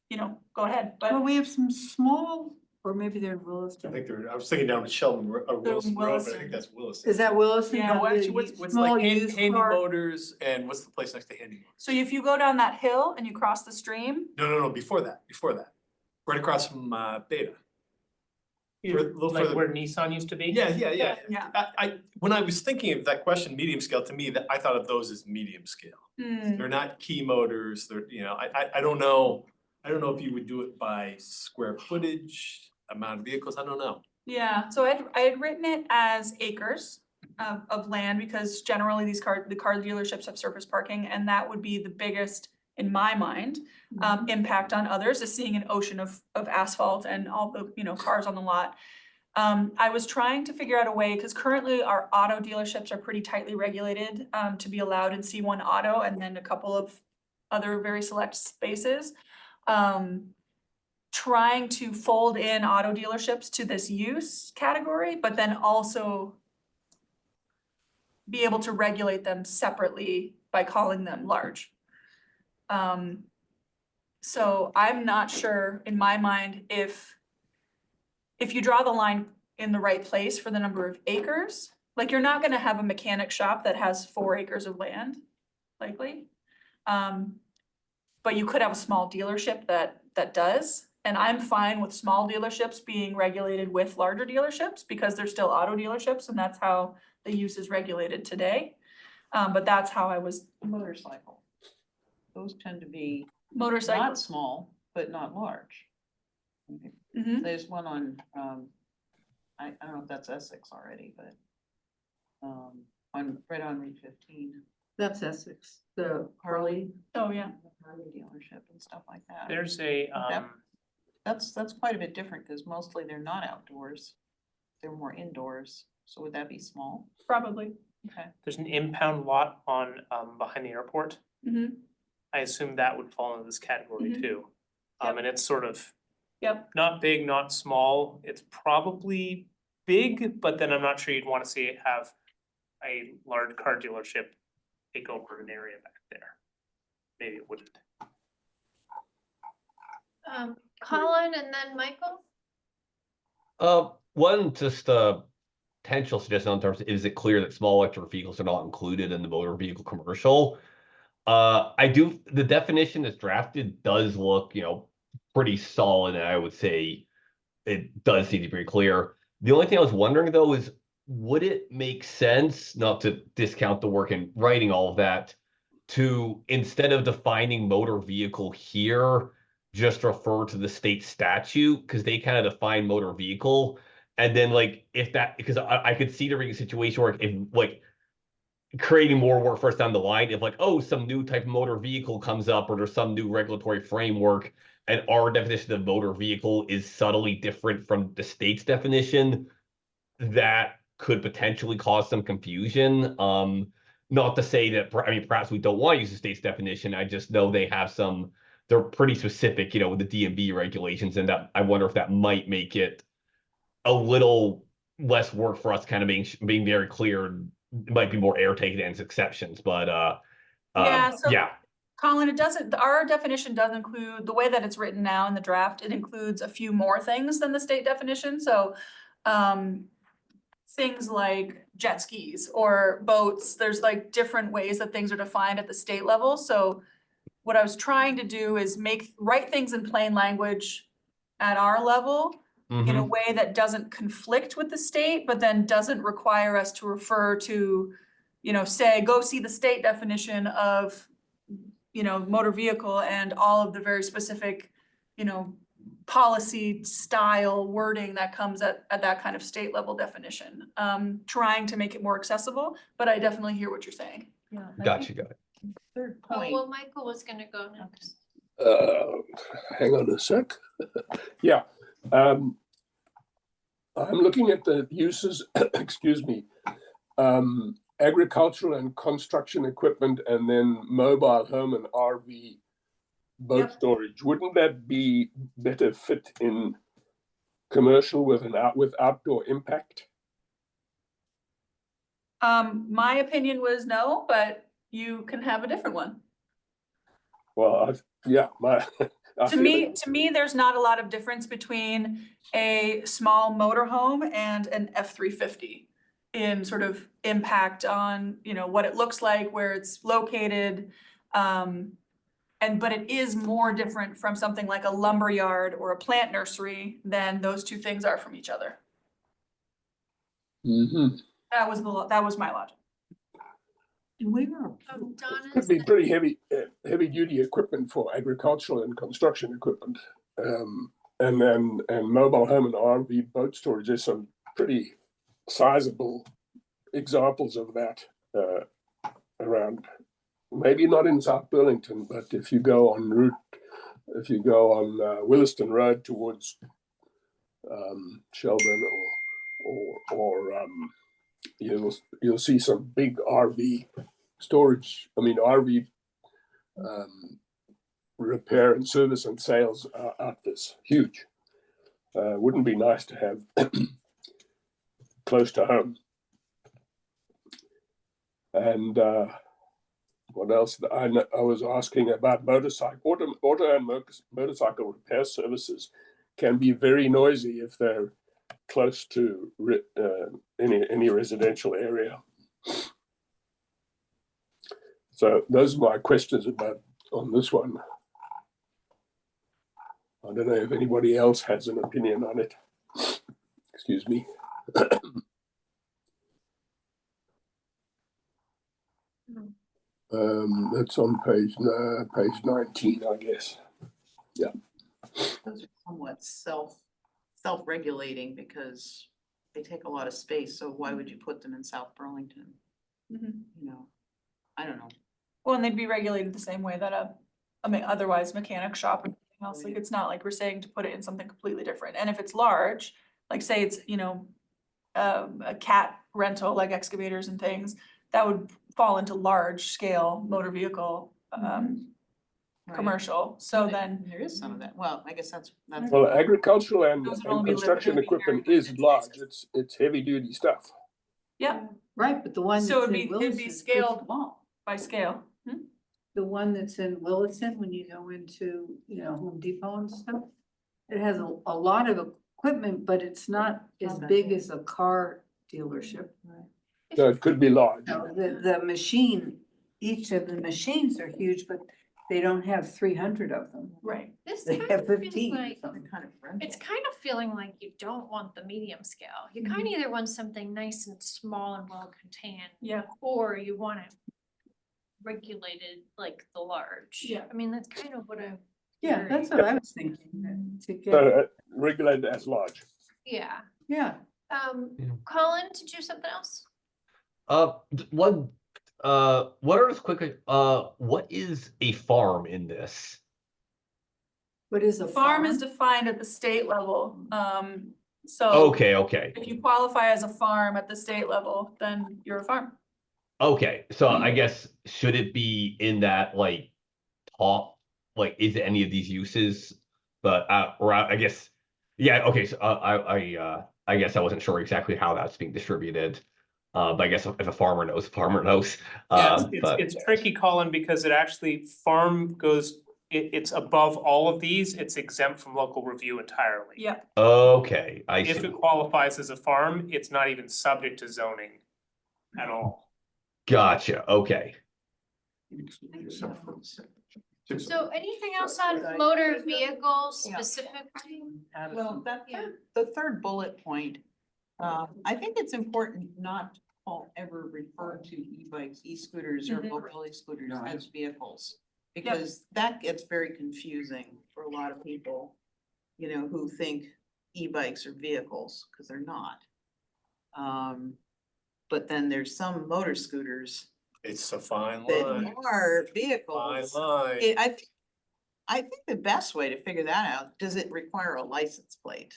go ahead, Well, but we have some small, or maybe they're in I Williston. think I was thinking down to Sheldon, Wilson Road, but I Williston. think that's Williston. Is that Williston? Yeah. No, actually, what's Small like used Handy car- Motors and what's the place next to Handy Motors? so if you go down that hill and you cross the stream, No, before that, right across from Beta. For a little Like further- where Nissan used to be? Yeah. Yeah. I when I was thinking of that question, medium scale, to me, that I thought of those as medium scale. They're not key motors, I don't know if you would do it by square footage. amount of vehicles, I don't know. Yeah, so I had written it as acres of land because generally the car dealerships have surface parking, and that would be the biggest, in my mind, impact on others is seeing an ocean of asphalt and all the, you know, cars on the lot. I was trying to figure out a way, because currently our auto dealerships are pretty tightly regulated to be allowed in C1 auto and then a couple of other very select spaces. Trying to fold in auto dealerships to this use category, but then also be able to regulate them separately by calling them large. So I'm not sure in my mind if you draw the line in the right place for the number of acres, like you're not gonna have a mechanic shop that has 4 acres of land, likely. But you could have a small dealership that does. And I'm fine with small dealerships being regulated with larger dealerships because they're still auto dealerships and that's how the use is regulated today. But that's how I was. Motorcycle. Those tend to be not Motorcycles. small, but not large. Mhm. There's one on, I don't know if that's Essex already, but right on Route 15. That's Essex, the Harley. Oh, yeah. Harley dealership and stuff like that. There's a, That's quite a bit different because mostly they're not outdoors. They're more indoors. So would that be small? Probably. Okay. there's an impound lot on, behind the airport. Mhm. I assume that would fall into this category Mhm. too. Yep. And it's sort of Yep. not big, not small. It's probably big, but then I'm not sure you'd wanna see it have a large car dealership take over an area back there. Maybe it wouldn't. Colin and then Michael? One just potential suggestion in terms of, is it clear that small electric vehicles are not included in the motor vehicle commercial? The definition that's drafted does look, you know, pretty solid, and I would say it does seem to be pretty clear. The only thing I was wondering though is, would it make sense, not to discount the work in writing all of that, to, instead of defining motor vehicle here, just refer to the state statute, because they kind of define motor vehicle. And then like, if that, because I could see there being a situation where if like creating more work for us down the line, if like, oh, some new type of motor vehicle comes up or there's some new regulatory framework and our definition of motor vehicle is subtly different from the state's definition, that could potentially cause some confusion. Not to say that, I mean, perhaps we don't want to use the state's definition. I just know they have some, they're pretty specific, you know, with the DMV regulations, and that I wonder if that might make it a little less work for us, kind of being very clear. It might be more airtight than its exceptions, but Yeah, so yeah. Colin, it doesn't, our definition does include, the way that it's written now in the draft, it includes a few more things than the state definition, so things like jet skis or boats, there's like different ways that things are defined at the state level, so what I was trying to do is write things in plain language at our level in a way that doesn't conflict with the state, but then doesn't require us to refer to, you know, say, go see the state definition of, you know, motor vehicle and all of the very specific, you know, policy style wording that comes at that kind of state level definition. Trying to make it more accessible, but I definitely hear what you're saying. Yeah. Got it. Third Oh, point. well, Michael was gonna go next. Hang on a sec. Yeah. I'm looking at the uses, excuse me, agricultural and construction equipment, and then mobile home and RV boat storage. Wouldn't that be better fit in commercial with outdoor impact? My opinion was no, but you can have a different one. Well, To me, there's not a lot of difference between a small motorhome and an F-350 in sort of impact on, you know, what it looks like, where it's located. But it is more different from something like a lumber yard or a plant nursery than those two things are from each other. That was my logic. We were. Could be pretty heavy duty equipment for agricultural and construction equipment. and mobile home and RV boat storage. There's some pretty sizable examples of that around. Maybe not in South Burlington, but if you go on Williston Road towards Shelburne or you'll see some big RV storage. I mean RV repair and service and sales outfits, huge. Wouldn't be nice to have close to home. And what else? I was asking about auto and motorcycle repair services can be very noisy if they're close to any residential area. So those are my questions on this one. I don't know if anybody else has an opinion on it. Excuse me. That's on page 19, I guess. Yeah. Those are somewhat self-regulating because they take a lot of space, so why would you put them in South Burlington? Mhm. You know, I don't know. Well, and they'd be regulated the same way that otherwise mechanic shop or anything else, like it's not like we're saying to put it in something completely different. And if it's large, like say it's, a cat rental, like excavators and things, that would fall into large scale motor vehicle, Right. commercial, so But then. There is some of that. Well, I guess that's. Well, agricultural and Those would only be construction limited equipment area is large. It's heavy duty stuff. Yeah, Right, but the one so that's it'd in be Williston is scaled small. by scale. The one that's in Williston, when you go into, Home Depot and stuff, it has a lot of equipment, but it's not as Not that big big. as a car dealership. So it could be large. No, the machine, each of the machines are huge, but they don't have 300 of them. Right. This They kind have of feels 15 or like, something. Kind of rental. it's kind of feeling like you don't want the medium scale. You kind of either want something nice and small and well contained, Yeah. or you want it regulated like the large. Yeah. I mean, that's kind of what I. Yeah, that's what I was thinking, to So get, regulated as large. Yeah. yeah. Yeah. Colin, did you have something else? What are just quick, what is a farm in this? What is a Farm is defined at the state level, so. Okay. If you qualify as a farm at the state level, then you're a farm. Okay, so I guess, should it be in that like top, like, is it any of these uses? But, I guess, yeah, okay, so I guess I wasn't sure exactly how that's being distributed. But I guess if a farmer knows, a farmer knows. Yeah, But it's tricky, Colin, because it actually, farm goes, it's above all of these, it's exempt from local review entirely. Yeah. okay, I If see. it qualifies as a farm, it's not even subject to zoning at all. Gotcha, okay. So anything else on motor vehicles Yeah. specifically? Well, the third bullet point, I think it's important not to ever refer to e-bikes, e-scooters or Mhm. mobility scooters as vehicles. Because that gets very confusing for a lot of people, who think e-bikes are vehicles, because they're not. But then there's some motor scooters It's a fine that line, are fine vehicles. line. I think the best way to figure that out, does it require a license plate?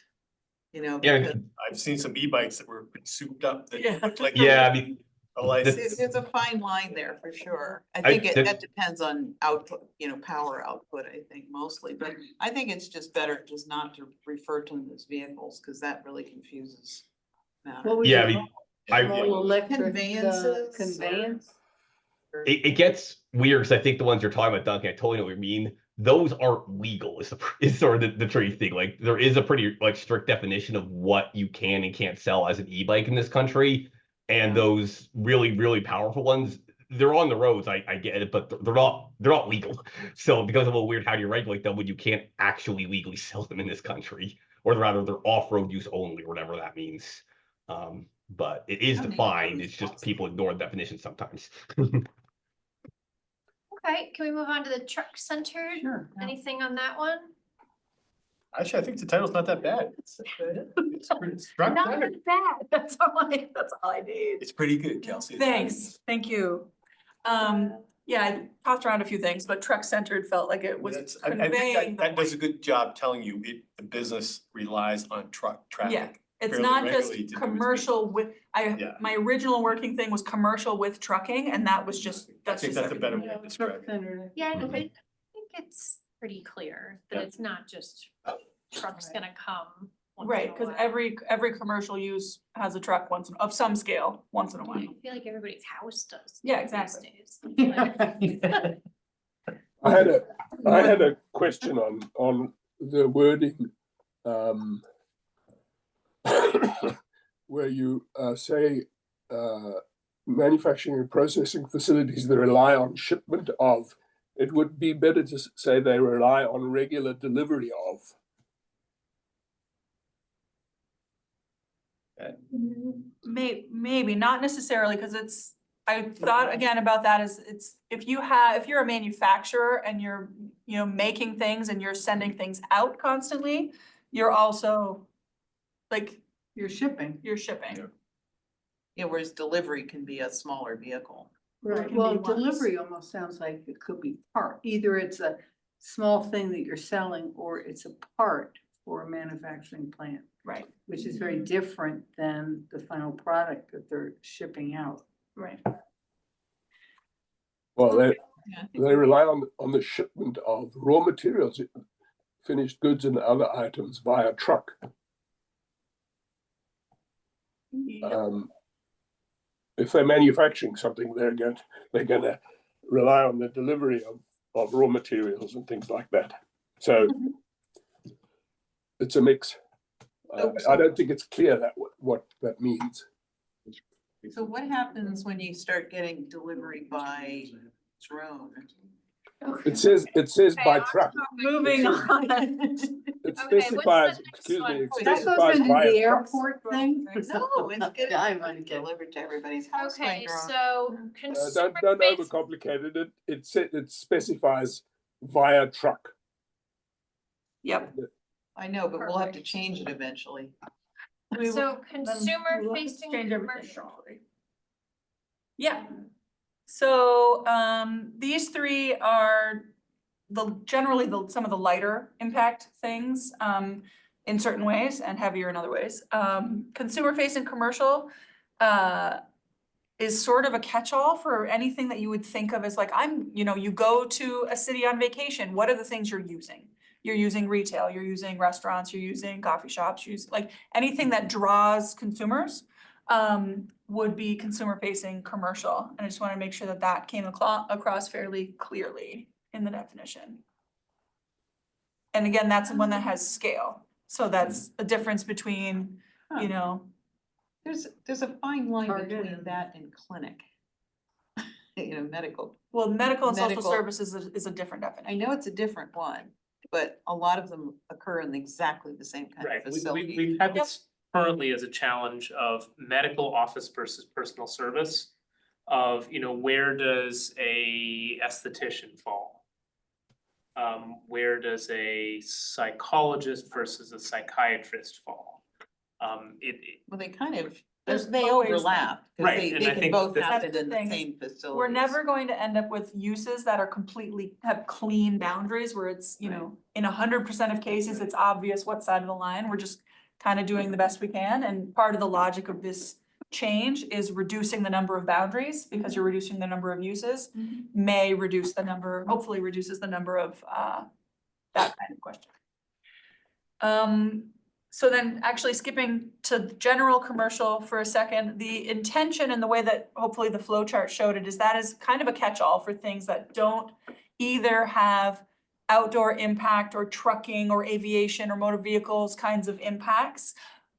Yeah, Because I've seen some e-bikes that were souped up that Yeah. looked like. yeah, I mean, A license. There's a fine line there for sure. I I- think the- that depends on output, power output, I think mostly, but I think it's just better just not to refer to them as vehicles, because that really confuses matters. What would yeah, you I mean, I, call electric Conveyances, conveyance? it gets weird, because I think the ones you're talking about, Duncan, I totally know what you mean. Those aren't legal, is sort of the tricky thing. Like, there is a pretty like strict definition of what you can and can't sell as an e-bike in this country. And Yeah. those really, really powerful ones, they're on the roads, I get it, but they're not legal. So it becomes a little weird, how do you regulate them when you can't actually legally sell them in this country? Or rather, they're off-road use only, or whatever that means. But it is I mean, defined, those it's just spots- people ignore the definition sometimes. Okay, can we move on to the truck center? Sure. Anything on that one? Actually, I think the title's not that bad. It's truck Not centered. bad. That's all I need. It's pretty good, Kelsey. Thanks, thank you. Yeah, I tossed around a few things, but truck centered felt like it was That's, I think conveying that the does a good job telling you the business relies on truck traffic. It's fairly not regularly just to do its commercial with, Yeah. my original working thing was commercial with trucking, and that was just, I that's think just that's a better everything. way to describe it. Yeah, I think it's pretty clear that Yeah. it's not just trucks gonna come. once in Right, a cause while. every commercial use has a truck of some scale, once in a while. I feel like everybody's house does. Yeah, these exactly. days. I had a question on the wording, where you say manufacturing and processing facilities that rely on shipment of. It would be better to say they rely on regular delivery of. Maybe, not necessarily, cause it's, I thought again about that is if you're a manufacturer and you're, making things and you're sending things out constantly, you're also like, You're shipping. you're shipping. Yeah, whereas delivery can be a smaller vehicle. Right, can well, be ones. delivery almost sounds like it could be part, either it's a small thing that you're selling or it's a part for a manufacturing plant, Right, which is very different than the final product that they're shipping out. right. Well, they Yeah, I think they rely on the shipment of raw materials, finished goods and other items via truck. If they're manufacturing something, they're going to rely on the delivery of raw materials and things like that. So it's a mix. I don't think it's clear that what that means. So what happens when you start getting delivery by drone? It says by truck. Moving on. It Okay, what's the specifies, next excuse one? me, it That goes specifies into via the truck. airport thing? No, it's getting I might get. delivered to everybody's house by Okay, drone. so consumer Don't facing. overcomplicate it. It specifies via truck. Yep. I know, but we'll have to change it eventually. So consumer we'll have to facing change everything commercial. eventually. Yeah, so these three are generally some of the lighter impact things in certain ways and heavier in other ways. Consumer facing commercial is sort of a catch-all for anything that you would think of as like, you go to a city on vacation, what are the things you're using? You're using retail, you're using restaurants, you're using coffee shops, like anything that draws consumers would be consumer facing commercial. And I just want to make sure that that came across fairly clearly in the definition. And again, that's one that has scale. So that's a difference between, There's a fine line Target between and- that and clinic. Medical. well, medical and social Medical. services is a different I definition. know it's a different one, but a lot of them occur in exactly the same kind Right, of facility. we've had this currently as a challenge of medical office versus personal service. Of, where does a esthetician fall? Where does a psychologist versus a psychiatrist fall? Well, they kind of, There's they always- overlap, cause Right, they and I can think both that's- happen in the That's the same facility. We're never going to end up with uses that are have clean boundaries where it's, in 100% of cases, it's obvious what side of the line. We're just kind of doing the best we can. And part of the logic of this change is reducing the number of boundaries because you're reducing the number of uses, hopefully reduces the number of that kind of question. So then actually skipping to general commercial for a second, the intention and the way that hopefully the flow chart showed it is that is kind of a catch-all for things that don't either have outdoor impact or trucking or aviation or motor vehicles kinds of impacts.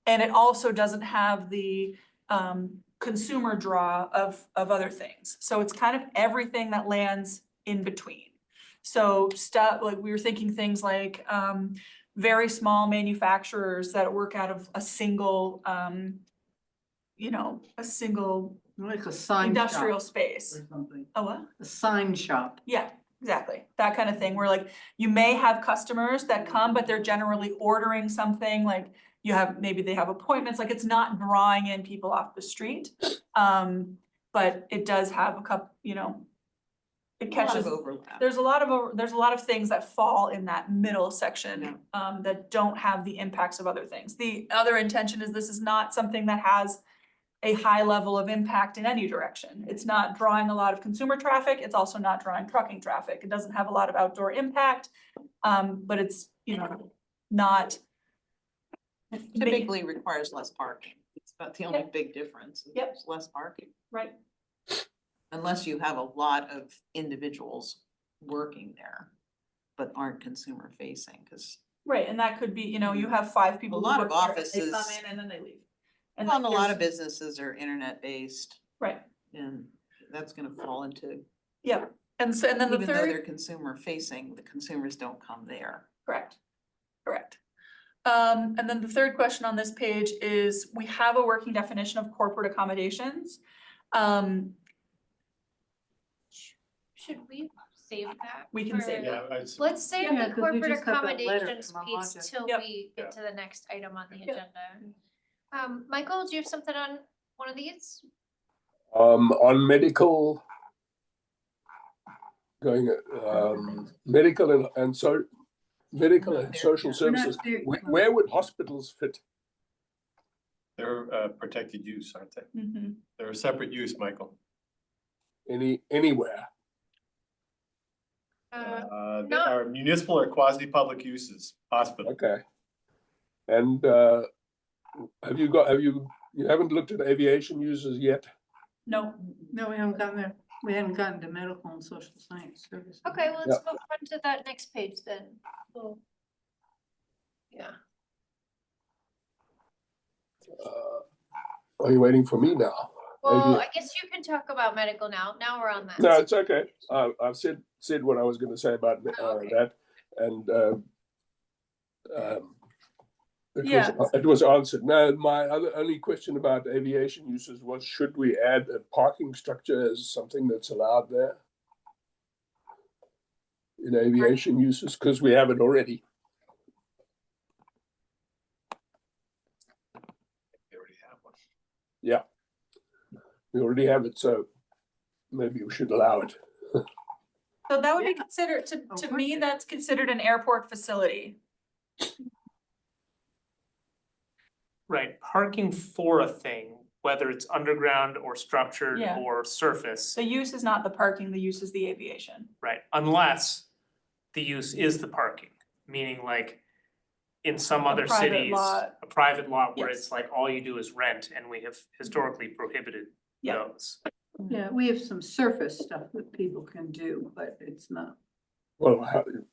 And it also doesn't have the consumer draw of other things. So it's kind of everything that lands in between. So stuff like we were thinking things like very small manufacturers that work out of a single, Like a sign industrial shop space. or something. A what? A sign shop. Yeah, exactly, that kind of thing, where like, you may have customers that come, but they're generally ordering something, like you have, maybe they have appointments, like it's not drawing in people off the street. But it does have a couple, you know, it A lot of catches, overlap. there's a lot of things that fall in that middle section, that don't have the impacts of other things. The other intention is this is not something that has a high level of impact in any direction. It's not drawing a lot of consumer traffic, it's also not drawing trucking traffic. It doesn't have a lot of outdoor impact, but it's, you know, not. Typically requires less parking. It's about the only Yep. big difference. is Yep. there's less parking. Right, Unless you have a lot of individuals working there, but aren't consumer facing, because right, and that could be, you know, you have 5 people A who lot of work there, and they come offices- in and then they leave. And a then lot of there's- businesses are internet based, Right, and that's gonna fall into, yeah, and so, and then the even though they're third, consumer facing, the consumers don't come there. correct, correct. And then the third question on this page is, we have a working definition of corporate accommodations. Should we save that? We can save for- it. Let's save Yeah, the 'cause we corporate just got that letter accommodations from piece Alondra. till Yep. we get to the next item on the Yep. agenda. Michael, do you have something on one of these? On medical, going, medical and so, medical Not and there social yet. We're not services, there. where would hospitals fit? They're protected use, aren't they? Mhm. They're a separate use, Michael. Anywhere? They not- are municipal or quasi-public uses, hospital. Okay. And you haven't looked at aviation users yet? No, No, we haven't gotten there. We haven't gotten to medical and social science services. Okay, well, let's move on to that next page then. Cool. Yeah. Are you waiting for me now? Well, Maybe- I guess you can talk about medical now. Now we're on that. No, it's okay. I've said what I was gonna say about Okay. that, and Yeah. it was answered. No, my only question about aviation uses was, should we add a parking structure as something that's allowed there? In aviation uses, because we have it already. They already have one. Yeah. We already have it, so maybe we should allow it. so that would be considered, to Of me, course. that's considered an airport facility. Right, parking for a thing, whether it's underground or structured Yeah. or surface, The use is not the parking, the use is the aviation. right, unless the use is the parking, meaning like in some A other private cities, lot. a private lot where Yes. it's like all you do is rent, and we have historically prohibited Yeah. those. Yeah, we have some surface stuff that people can do, but it's not. Well,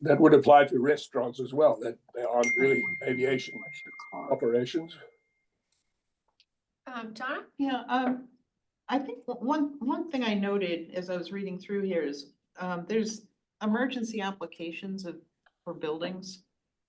that would apply to restaurants as well, that they aren't really aviation operations. Donna? Yeah, I think one thing I noted as I was reading through here is, there's emergency applications for buildings.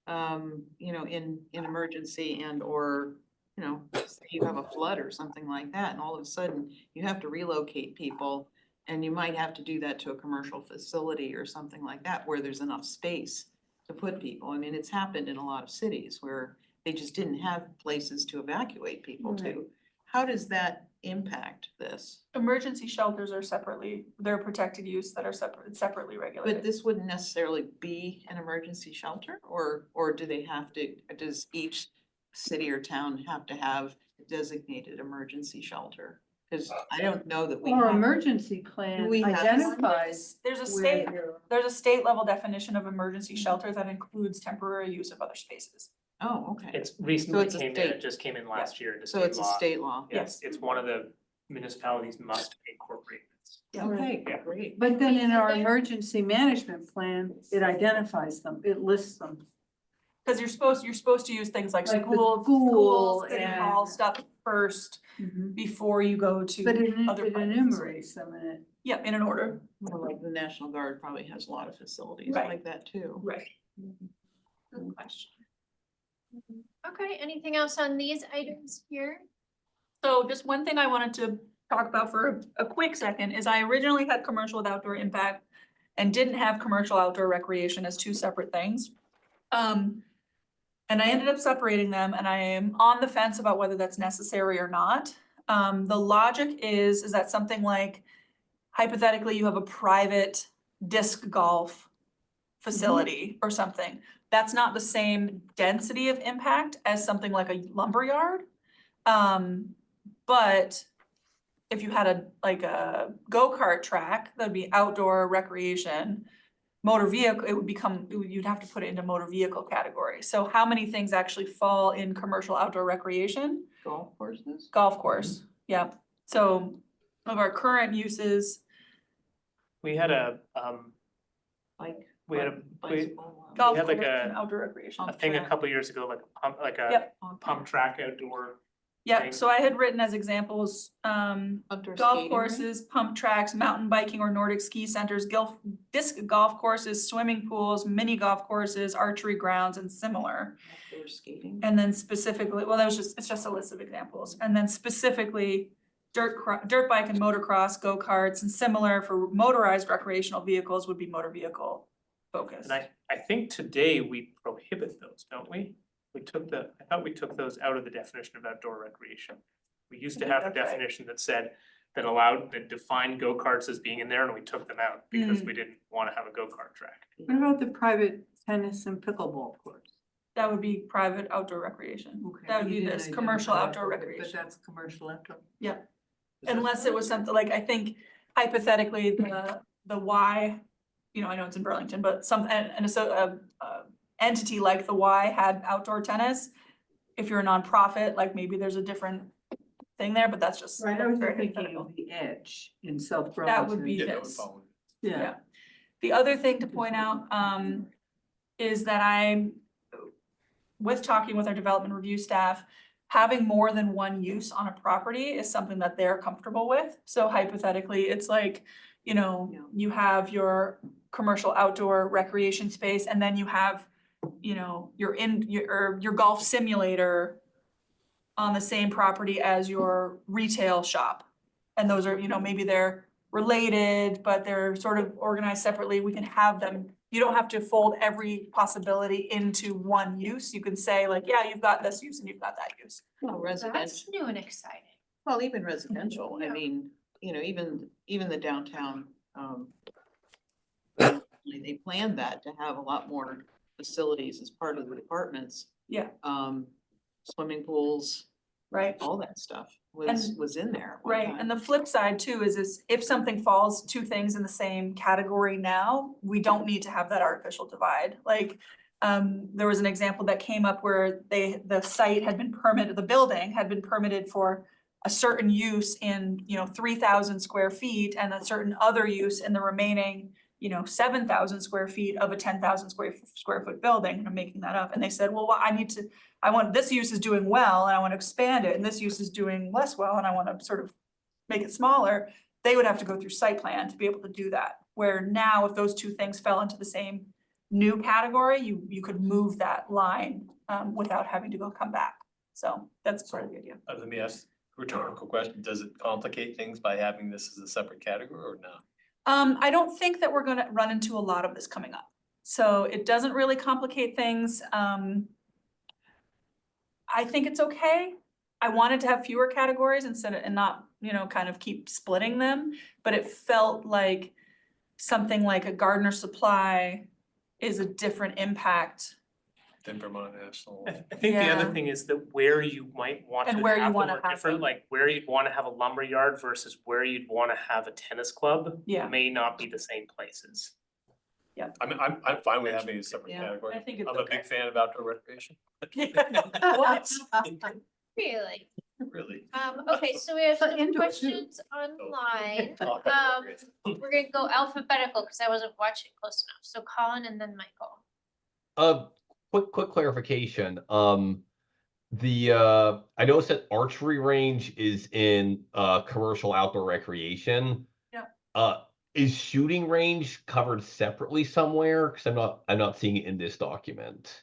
You know, in emergency and or, you know, say you have a flood or something like that, and all of a sudden you have to relocate people. And you might have to do that to a commercial facility or something like that, where there's enough space to put people. I mean, it's happened in a lot of cities where they just didn't have places to evacuate people to. How does that impact this? Emergency shelters are separately, they're protected use that are separately But regulated. this wouldn't necessarily be an emergency shelter, or do they have to, does each city or town have to have a designated emergency shelter? Cause I don't know that we Our have. emergency plan We have- identifies There's a where state, you're. there's a state level definition of emergency shelter that includes temporary use of other spaces. Oh, okay. It's recently it's a came in, state- it just came in last year into So state it's a law. state law. Yes, it's one of the municipalities must incorporate this. Okay, Yeah. great. But then in our Okay. emergency management plan, it identifies them, it lists them. Cause you're supposed to use things like Like the school, school city and- hall stuff first before you go to But it other it private enumerates them in it. Yeah, in an order. Well, like the National Guard probably has a lot of facilities Right. like that too. Right. Good question. Okay, anything else on these items here? So just one thing I wanted to talk about for a quick second is I originally had commercial with outdoor impact. and didn't have commercial outdoor recreation as two separate things. And I ended up separating them, and I am on the fence about whether that's necessary or not. The logic is that something like hypothetically, you have a private disc golf facility or something. That's not the same density of impact as something like a lumberyard. But if you had a go-kart track, that'd be outdoor recreation. Motor vehicle, you'd have to put it into motor vehicle category. So how many things actually fall in commercial outdoor recreation? Golf courses? Golf course, yeah. So of our current uses, We had a, Like. we had a, we, bicycle, golf had like course a- and outdoor recreation. a thing a couple years ago, like a pump, like a Yep. pump track outdoor. Yeah, thing. so I had written as examples, Outdoor golf skating courses, pump tracks, mountain biking or Nordic ski centers, disc golf courses, swimming pools, mini golf courses, archery grounds, and similar. rink, outdoor skating. And then specifically, well, it's just a list of examples, and then specifically dirt bike and motocross, go-karts, and similar for motorized recreational vehicles would be motor vehicle focused. And I think today we prohibit those, don't we? I thought we took those out of the definition of outdoor recreation. We used to have a Okay. definition that said, that defined go-karts as being in there, and we took them out because we didn't wanna have a go-kart track. What about the private tennis and pickleball courts? That would be private outdoor recreation. Okay, That would you be didn't this, commercial identify outdoor it, but recreation. that's commercial outdoor. Yeah, Is that- unless it was something like, I think hypothetically, the Y, I know it's in Burlington, but entity like the Y had outdoor tennis. If you're a nonprofit, like maybe there's a different thing there, but that's just. Right, I was very thinking hypothetical. of the Edge in South Burlington. That would be Yeah, that would this. follow. Yeah. The other thing to point out, is that with talking with our development review staff, having more than one use on a property is something that they're comfortable with. So hypothetically, it's like, Yeah. you have your commercial outdoor recreation space, and then you have, your golf simulator on the same property as your retail shop. And those are, maybe they're related, but they're sort of organized separately. We can have them. You don't have to fold every possibility into one use. You can say like, yeah, you've got this use and you've got that use. Well, residential, That's new and exciting. well, even residential, I Yeah. mean, even the downtown, they planned that to have a lot more facilities as part of the departments. Yeah. Swimming pools, Right. all that stuff And- was in there at one Right, time. and the flip side too is if something falls two things in the same category now, we don't need to have that artificial divide. Like, there was an example that came up where the site had been permitted, the building had been permitted for a certain use in, 3,000 square feet and a certain other use in the remaining, 7,000 square feet of a 10,000 square foot building. And I'm making that up. And they said, well, this use is doing well and I want to expand it, and this use is doing less well and I want to sort of make it smaller. They would have to go through site plan to be able to do that. Where now, if those two things fell into the same new category, you could move that line without having to come back. So that's part of the idea. Let me ask a rhetorical question. Does it complicate things by having this as a separate category or not? I don't think that we're gonna run into a lot of this coming up. So it doesn't really complicate things. I think it's okay. I wanted to have fewer categories and not, kind of keep splitting them, but it felt like something like a gardener supply is a different impact. Then Vermont National. I think the other Yeah. thing is that where you might want to And have where you them wanna are have different, them. like where you'd wanna have a lumber yard versus where you'd wanna have a tennis club. Yeah. May not be the same places. I mean, I'm fine with having a separate Yeah, category. I think it's I'm a okay. big fan of outdoor recreation. What? Really? Really. Okay, so we have But some indoor too. questions online. Oh, We're gonna go alphabetical because I wasn't watching close enough. So Colin and then Michael. Quick clarification. I noticed that archery range is in commercial outdoor recreation. Yeah. Is shooting range covered separately somewhere? Because I'm not seeing it in this document.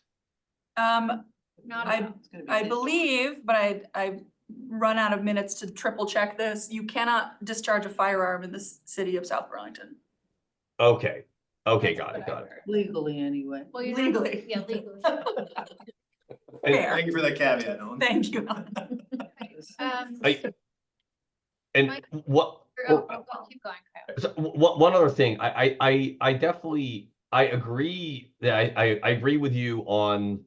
Not It's gonna be I indoor. believe, but I run out of minutes to triple check this. You cannot discharge a firearm in the city of South Burlington. Okay, Okay, got it. Legally anyway. Well, you're Legally. not, yeah, legally. Fair. Thank you for that caveat, Ellen. Thank you. And Mike? what? I'll keep going, Kyle. So one other thing, I definitely, I agree that I agree with you on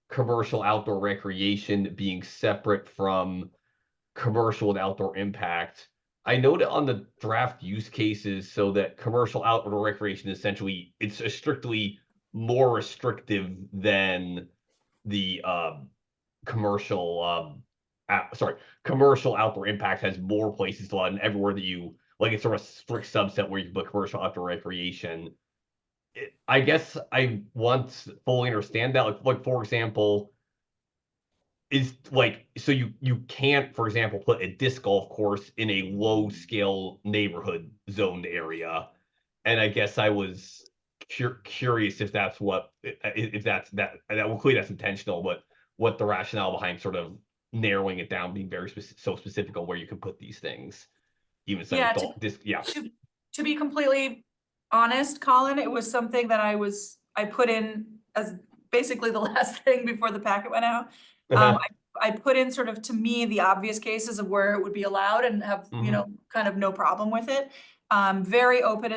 commercial outdoor recreation being separate from commercial and outdoor impact. I noted on the draft use cases so that commercial outdoor recreation essentially it's a strictly more restrictive than the commercial commercial outdoor impact has more places to allow, and everywhere that you like it's sort of a strict subset where you can put commercial outdoor recreation. I guess I want to fully understand that. Like for example, is like so you can't, for example, put a disc golf course in a low scale neighborhood zoned area. And I guess I was curious if that's what if that's clearly that's intentional, but what the rationale behind sort of narrowing it down, being very specific on where you can put these things, even so Yeah, to be completely honest, Colin, it was something that I put in as basically the last thing before the packet went out. I put in sort of, to me, the obvious cases of where it would be allowed and have, you know, kind of no problem with it. Very open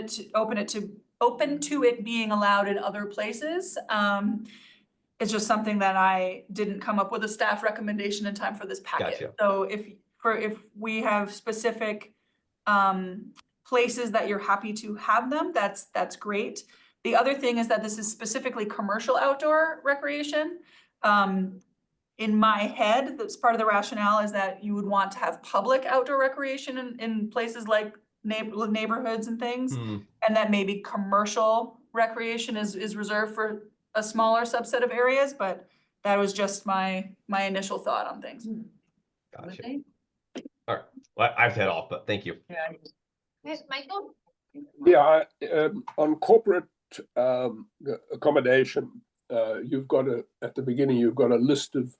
to it being allowed in other places. It's just something that I didn't come up with a staff recommendation in time for this packet. Gotcha. So if we have specific places that you're happy to have them, that's great. The other thing is that this is specifically commercial outdoor recreation. In my head, that's part of the rationale is that you would want to have public outdoor recreation in places like neighborhoods and things. And that maybe commercial recreation is reserved for a smaller subset of areas, but that was just my initial thought on things. Gotcha. All right. Well, I have to head off, but thank you. Yes, Michael? Yeah, on corporate accommodation, you've got at the beginning, you've got a list of.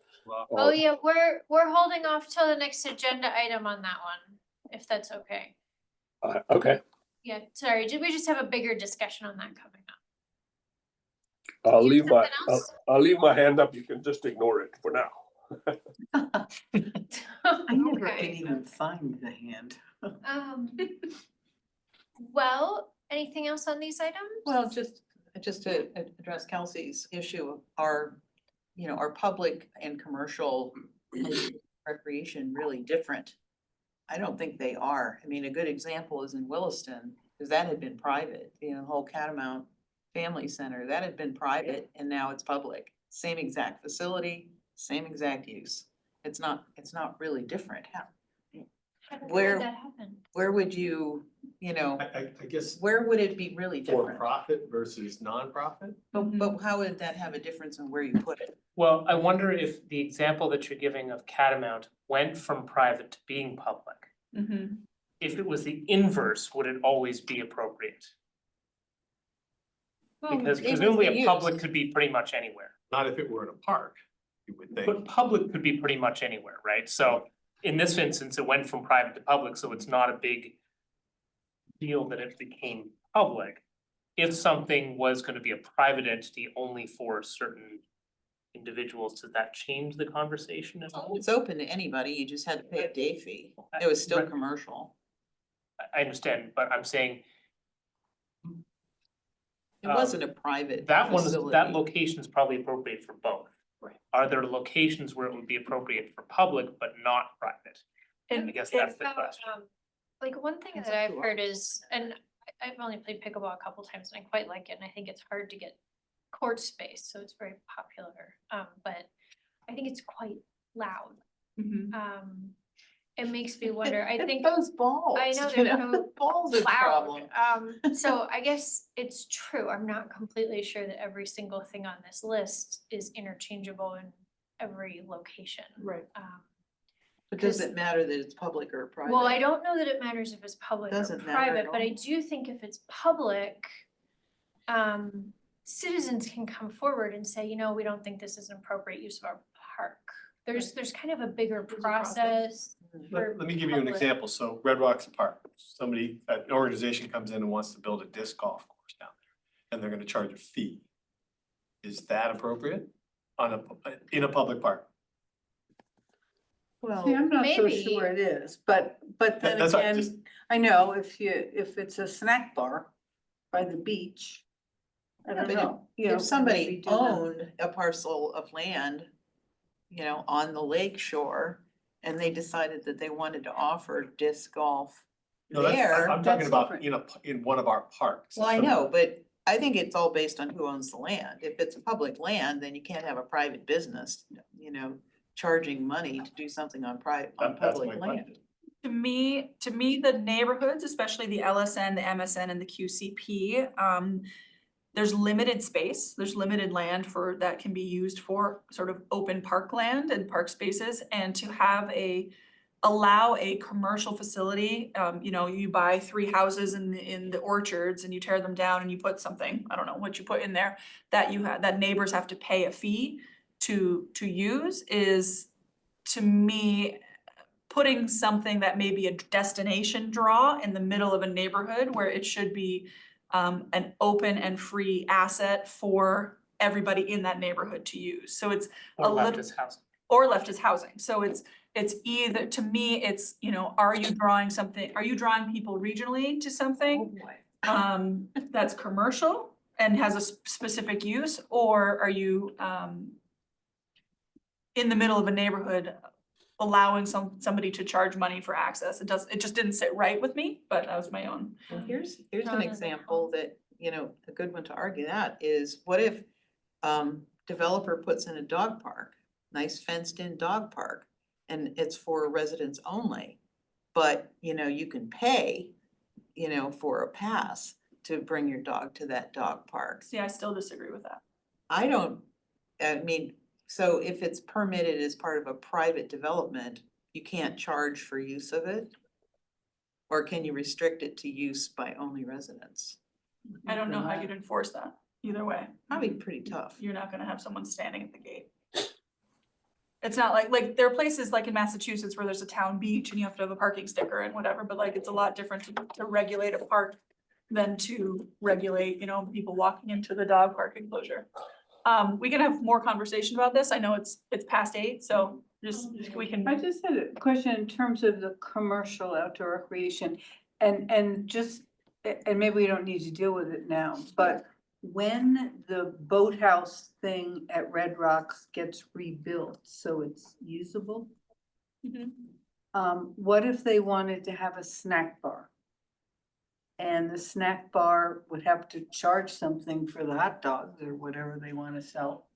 Oh, yeah, we're holding off till the next agenda item on that one, if that's okay. Okay, Yeah, sorry, did we just have a bigger discussion on that coming up? I'll Do you leave have my, something else? I'll leave my hand up. You can just ignore it for now. I never Okay. can even find the hand. Well, anything else on these items? Well, just to address Kelsey's issue of our public and commercial recreation really different? I don't think they are. I mean, a good example is in Williston, because that had been private, the whole Catamount Family Center, that had been private and now it's public. Same exact facility, same exact use. It's not really different. How did where- that happen? Where would you, I guess where would it be really for different? profit versus nonprofit? But how would that have a difference in where you put it? Well, I wonder if the example that you're giving of Catamount went from private to being public. Mhm. If it was the inverse, would it always be appropriate? Because it was presumably the a public could be pretty much anywhere. Not if it were in a park, you would think. But public could be pretty much anywhere, right? So in this instance, it went from private to public, so it's not a big deal that it became public. If something was gonna be a private entity only for certain individuals, does that change the conversation at all? It's open to anybody, you just had to pay a day fee. It was still Right. commercial. I understand, but I'm saying It wasn't a private that facility. location is probably appropriate for both. Right. Are there locations where it would be appropriate for public but not private? I guess that's the How, question. Like, one thing It's that up I've to heard is, and I've only played pickleball a couple times and I quite like it, and I think it's hard to get court space, so it's very popular, but I think it's quite loud. Mhm. It makes me wonder, I think. Those balls. I know you they're know, so the balls are the problem. loud. So I guess it's true. I'm not completely sure that every single thing on this list is interchangeable in every location. Right. But does it matter that it's public or private? Well, I don't know that it matters if it's public or Doesn't matter private, at but I all. do think if it's public, citizens can come forward and say, we don't think this is an appropriate use of our park. There's kind of a bigger There's a process. process. for Let me give you an public. example. So Red Rocks Park, an organization comes in and wants to build a disc golf course down and they're gonna charge a fee. Is that appropriate in a public park? Well, See, I'm not so maybe. sure it is, but then That's what I again, just- I know if it's a snack bar by the beach, I Yeah, don't but know, you know. if somebody maybe do that. owned a parcel of land, you know, on the lake shore, and they decided that they wanted to offer disc golf No, that's, there. I'm talking that's about different. in one of our parks. Well, I know, but I think it's all based on who owns the land. If it's a public land, then you can't have a private business, you know, charging money to do something on That's public my land. question. To me, the neighborhoods, especially the LSN, the MSN and the QCP, there's limited space, there's limited land that can be used for sort of open parkland and park spaces, and to allow a commercial facility, you know, you buy 3 houses in the orchards and you tear them down and you put something, I don't know what you put in there, that neighbors have to pay a fee to use is, to me, putting something that may be a destination draw in the middle of a neighborhood where it should be an open and free asset for everybody in that neighborhood to use. So it's Or a little, leftist housing. or left as housing. So it's either, to me, it's, you know, are you drawing people regionally to something that's commercial and has a specific use, or are you in the middle of a neighborhood allowing somebody to charge money for access? It just didn't sit right with me, but that was my own. Well, here's No, an no, no. example that, you know, a good one to argue that is, what if developer puts in a dog park, nice fenced in dog park, and it's for residents only, but, you know, you can pay, you know, for a pass to bring your dog to that dog park. See, I still disagree with that. I mean, so if it's permitted as part of a private development, you can't charge for use of it? Or can you restrict it to use by only residents? I don't know how you'd enforce that either way. Probably pretty tough. You're not gonna have someone standing at the gate. It's not like there are places like in Massachusetts where there's a town beach and you have to have a parking sticker and whatever, but like it's a lot different to regulate a park than to regulate, you know, people walking into the dog park enclosure. We can have more conversation about this. I know it's past 8, so we can. I just had a question in terms of the commercial outdoor recreation and maybe we don't need to deal with it now, but when the boathouse thing at Red Rocks gets rebuilt, so it's usable, what if they wanted to have a snack bar? And the snack bar would have to charge something for the hot dogs or whatever they wanna sell.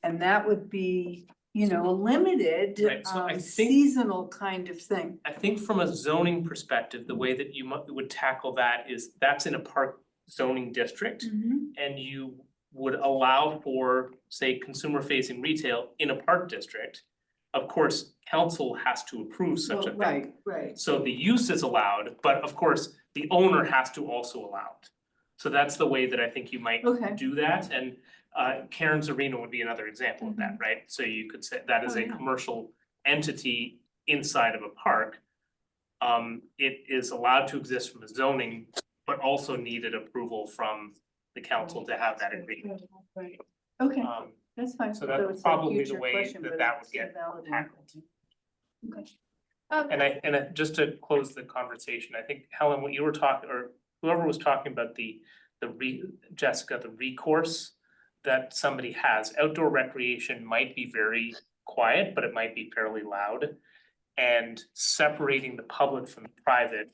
And that would be, you know, a limited, Right, so I think- seasonal kind of thing. I think from a zoning perspective, the way that you would tackle that is that's in a park zoning district. And you would allow for, say, consumer facing retail in a park district. Of course, council has to approve such a thing. Right. So the use is allowed, but of course, the owner has to also allow it. So that's the way that I think you might Okay. do that, and Karen's Arena would be another example of that, right? So you could say that is Oh, a yeah. commercial entity inside of a park. It is allowed to exist from a zoning, but also needed approval from the council to have that agreement. Right. Okay, Um, that's fine. so that's it's a probably the future way question, that but that it's would a get valid one. tackled. Okay. And just to close the conversation, I think Helen, what you were talking, or whoever was talking about Jessica, the recourse that somebody has, outdoor recreation might be very quiet, but it might be fairly loud. And separating the public from the private,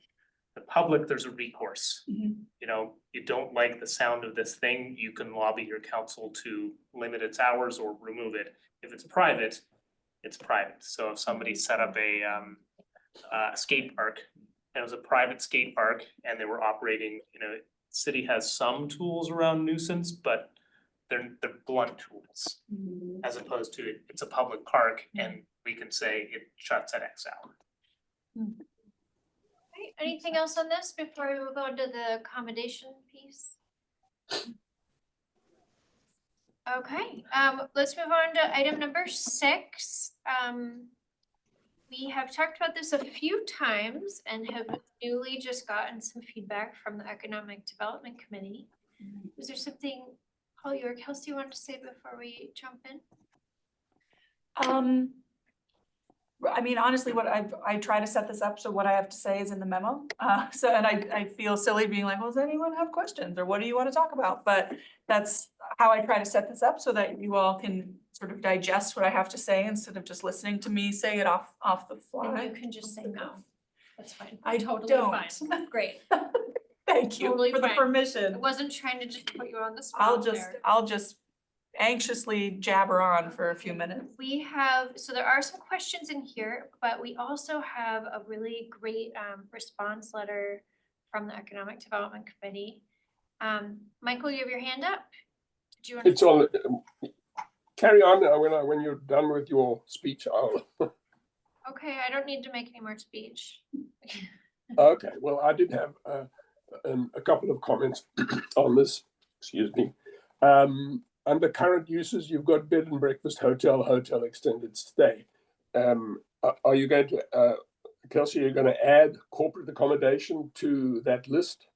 the public, there's a recourse. Mhm. You know, you don't like the sound of this thing, you can lobby your council to limit its hours or remove it. If it's private, it's private. So if somebody set up a skate park, and it was a private skate park and they were operating, you know, city has some tools around nuisance, but they're blunt tools. As opposed to it's a public park and we can say it shuts at X hour. Right, anything else on this before we move on to the accommodation piece? Okay, let's move on to item number 6. We have talked about this a few times and have newly just gotten some feedback from the Economic Development Committee. Was there something, Holly or Kelsey wanted to say before we jump in? I mean, honestly, I try to set this up, so what I have to say is in the memo. And I feel silly being like, well, does anyone have questions, or what do you want to talk about? But that's how I try to set this up so that you all can sort of digest what I have to say instead of just listening to me say it off the And fly. you can just say no. That's fine. I Totally don't. fine. Great. Thank you Totally for the fine. permission. I wasn't trying to just put you on the spot there. I'll just anxiously jabber on for a few minutes. We have, so there are some questions in here, but we also have a really great response letter from the Economic Development Committee. Michael, you have your hand up? Did you want It's on, carry on when you're done with your speech. Okay, I don't need to make any more speech. Okay, well, I did have a couple of comments on this, excuse me. Under current uses, you've got bed and breakfast, hotel, hotel extended stay. Are you going to, Kelsey, you're going to add corporate accommodation to that list?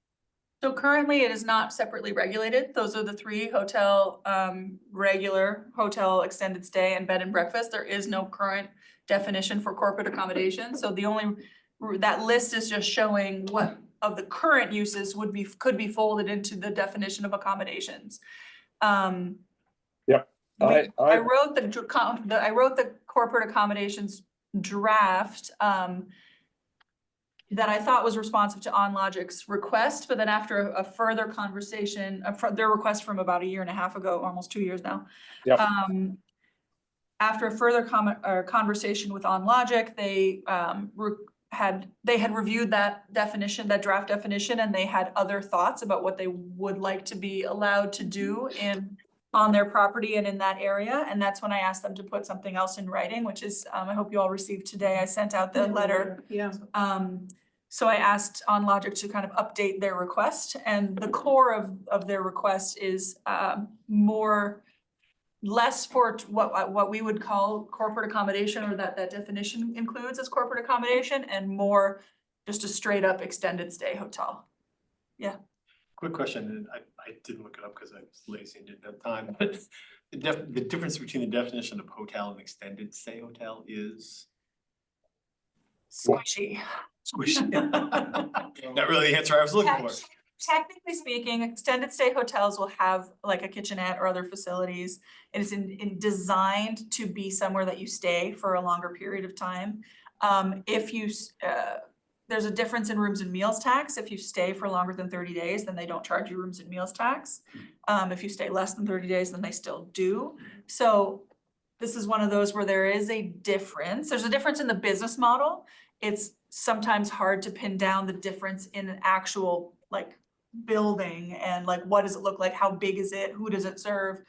So currently it is not separately regulated. Those are the three: hotel, regular hotel, extended stay, and bed and breakfast. There is no current definition for corporate accommodation. So the only, that list is just showing what of the current uses could be folded into the definition of accommodations. Yep. I wrote the corporate accommodations draft that I thought was responsive to OnLogic's request, but then after a further conversation, their request from about a year and a half ago, almost 2 years now. Yep. After a further conversation with OnLogic, they had reviewed that definition, that draft definition, and they had other thoughts about what they would like to be allowed to do on their property and in that area. And that's when I asked them to put something else in writing, which is, I hope you all received today. I sent out the letter. Yeah. So I asked OnLogic to kind of update their request, and the core of their request is less for what we would call corporate accommodation, or that definition includes as corporate accommodation, and more just a straight up extended stay hotel. Yeah. Quick question, and I didn't look it up because I was lazy and didn't have time, but the difference between the definition of hotel and extended stay hotel is Squishy. squishy. Not really the answer I was looking for. Technically speaking, extended stay hotels will have like a kitchenette or other facilities. It is designed to be somewhere that you stay for a longer period of time. There's a difference in rooms and meals tax. If you stay for longer than 30 days, then they don't charge you rooms and meals tax. If you stay less than 30 days, then they still do. So this is one of those where there is a difference. There's a difference in the business model. It's sometimes hard to pin down the difference in an actual like building and like what does it look like, how big is it, who does it serve.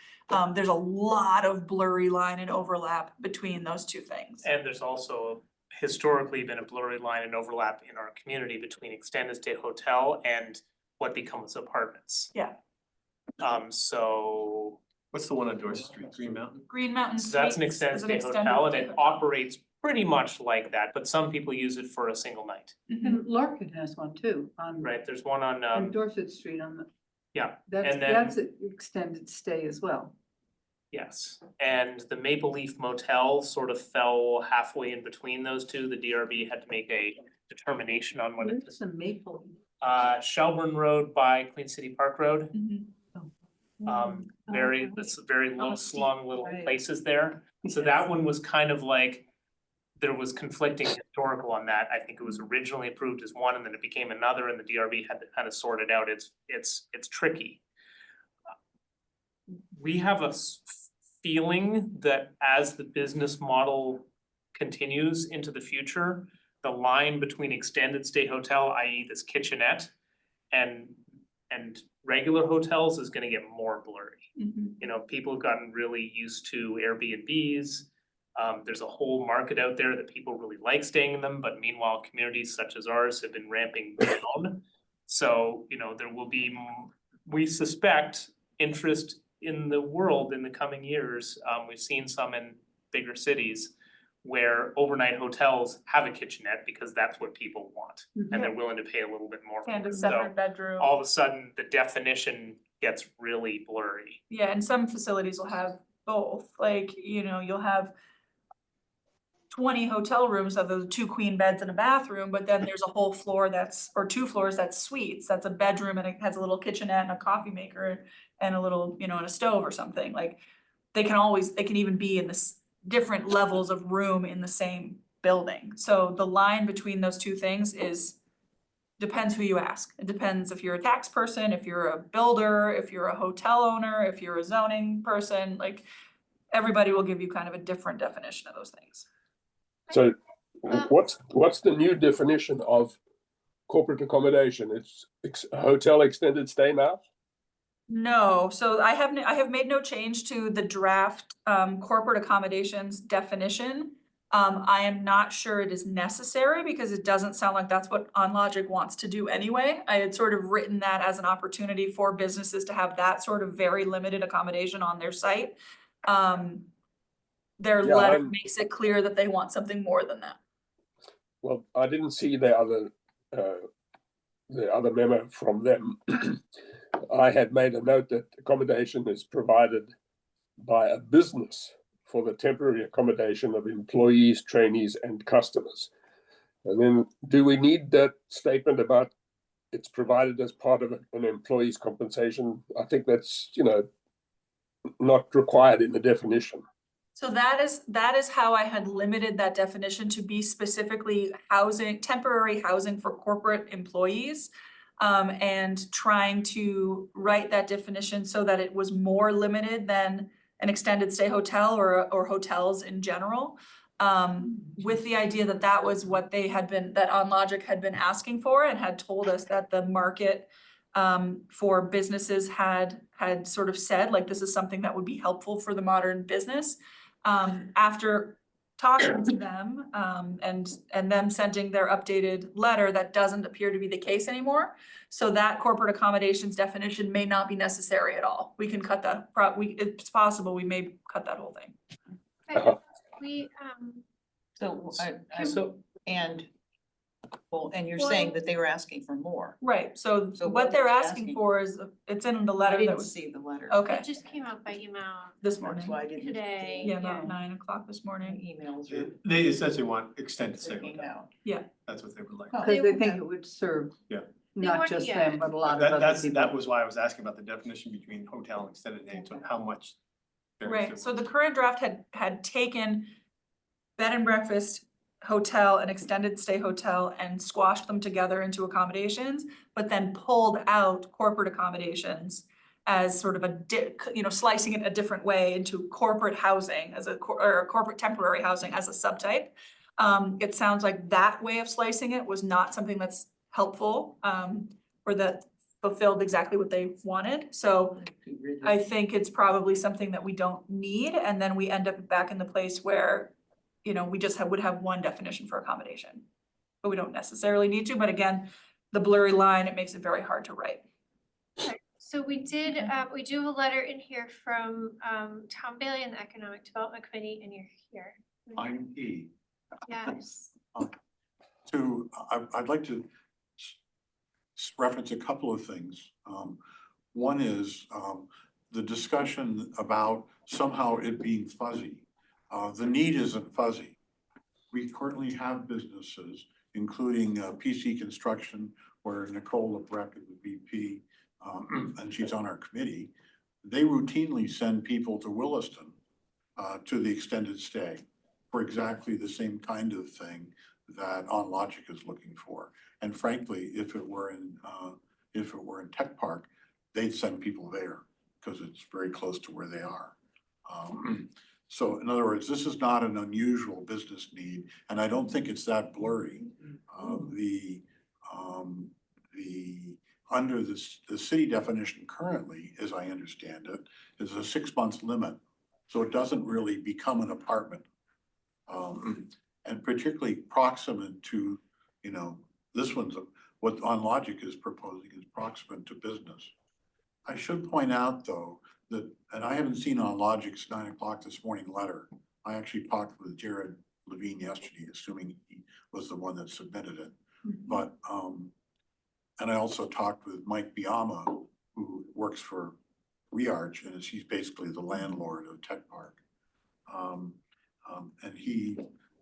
There's a lot of blurry line and overlap between those two things. And there's also historically been a blurry line and overlap in our community between extended stay hotel and what becomes apartments. Yeah. So What's the one on Dorset Street, Green Mountain? Green Mountain so that's an Suites extended is stay extended hotel and stay it hotel. operates pretty much like that, but some people use it for a single night, Mhm. And Larkin has one too, on right? There's one on on Dorset Street on the. yeah, That's, and then- that's an extended stay as well. yes, and the Maple Leaf Motel sort of fell halfway in between those two. The DRB had to make a determination on what it Where's the Maple? Shelburne Road by Queen City Park Road. Mhm. That's very low slung little Right. places there. So that one was kind of like, there was conflicting historical on that. I think it was originally approved as one and then it became another and the DRB had to kind of sort it out. It's tricky. We have a feeling that as the business model continues into the future, the line between extended stay hotel, i.e. this kitchenette, and regular hotels is gonna get more blurry. Mhm. You know, people have gotten really used to Airbnbs. There's a whole market out there that people really like staying in them, but meanwhile, communities such as ours have been ramping down. So, you know, there will be, we suspect, interest in the world in the coming years. We've seen some in bigger cities where overnight hotels have a kitchenette because that's what people want. And they're willing to pay a little bit more for And a it. separate So bedroom. all of a sudden, the definition gets really blurry. Yeah, and some facilities will have both, like, you know, you'll have 20 hotel rooms of the 2 queen beds and a bathroom, but then there's a whole floor that's, or 2 floors that's suites, that's a bedroom and it has a little kitchenette and a coffee maker and a little, you know, and a stove or something, like, they can even be in this different levels of room in the same building. So the line between those two things depends who you ask. It depends if you're a tax person, if you're a builder, if you're a hotel owner, if you're a zoning person, like, everybody will give you kind of a different definition of those things. So what's the new definition of corporate accommodation? It's hotel extended stay now? No, so I have made no change to the draft corporate accommodations definition. I am not sure it is necessary because it doesn't sound like that's what OnLogic wants to do anyway. I had sort of written that as an opportunity for businesses to have that sort of very limited accommodation on their site. Their Yeah, letter makes it clear that they want something more than that. Well, I didn't see the other memo from them. I had made a note that accommodation is provided by a business for the temporary accommodation of employees, trainees, and customers. And then, do we need that statement about it's provided as part of an employee's compensation? I think that's, you know, not required in the definition. So that is how I had limited that definition to be specifically housing, temporary housing for corporate employees. And trying to write that definition so that it was more limited than an extended stay hotel or hotels in general. With the idea that that was what they had been, that OnLogic had been asking for and had told us that the market for businesses had sort of said, like, this is something that would be helpful for the modern business. After talking to them and them sending their updated letter, that doesn't appear to be the case anymore. So that corporate accommodations definition may not be necessary at all. We can cut that, it's possible we may cut that whole thing. Okay, we, So So and you're saying that they were asking for more. Right, so So what what they're was he asking asking? for is, it's in the I letter that didn't was, see the letter. okay, it just came out by email this That's morning. why I didn't. today. Yeah, about 9 o'clock this My morning. emails are They essentially want extended stay freaking hotel. out. That's what they would like. Oh. Because they They- think it would serve Yeah. They not want- just yeah. them, but a lot of other That people. was why I was asking about the definition between hotel and extended stay, so how much. there's Right, so the difference. current draft had taken bed and breakfast, hotel and extended stay hotel and squashed them together into accommodations, but then pulled out corporate accommodations as sort of slicing it a different way into corporate housing as or corporate temporary housing as a subtype. It sounds like that way of slicing it was not something that's helpful, or that fulfilled exactly what they wanted. So Too rigid. I think it's probably something that we don't need, and then we end up back in the place where, you know, we just would have one definition for accommodation. But we don't necessarily need to, but again, the blurry line, it makes it very hard to write. So we do have a letter in here from Tom Bailey and the Economic Development Committee, and you're here. I'm E. Yes. I'd like to reference a couple of things. One is the discussion about somehow it being fuzzy. The need isn't fuzzy. We currently have businesses, including PC Construction, where Nicole LeBrecq is the VP, and she's on our committee. They routinely send people to Williston to the extended stay for exactly the same kind of thing that OnLogic is looking for. And frankly, if it were in Tech Park, they'd send people there because it's very close to where they are. So in other words, this is not an unusual business need, and I don't think it's that blurry. Under the city definition currently, as I understand it, is a 6 month limit. So it doesn't really become an apartment. And particularly proximate to, you know, what OnLogic is proposing is proximate to business. I should point out though, that, and I haven't seen OnLogic's 9 o'clock this morning letter. I actually talked with Jared Levine yesterday, assuming he was the one that submitted it. But, and I also talked with Mike Biama, who works for Rearch, and he's basically the landlord of Tech Park.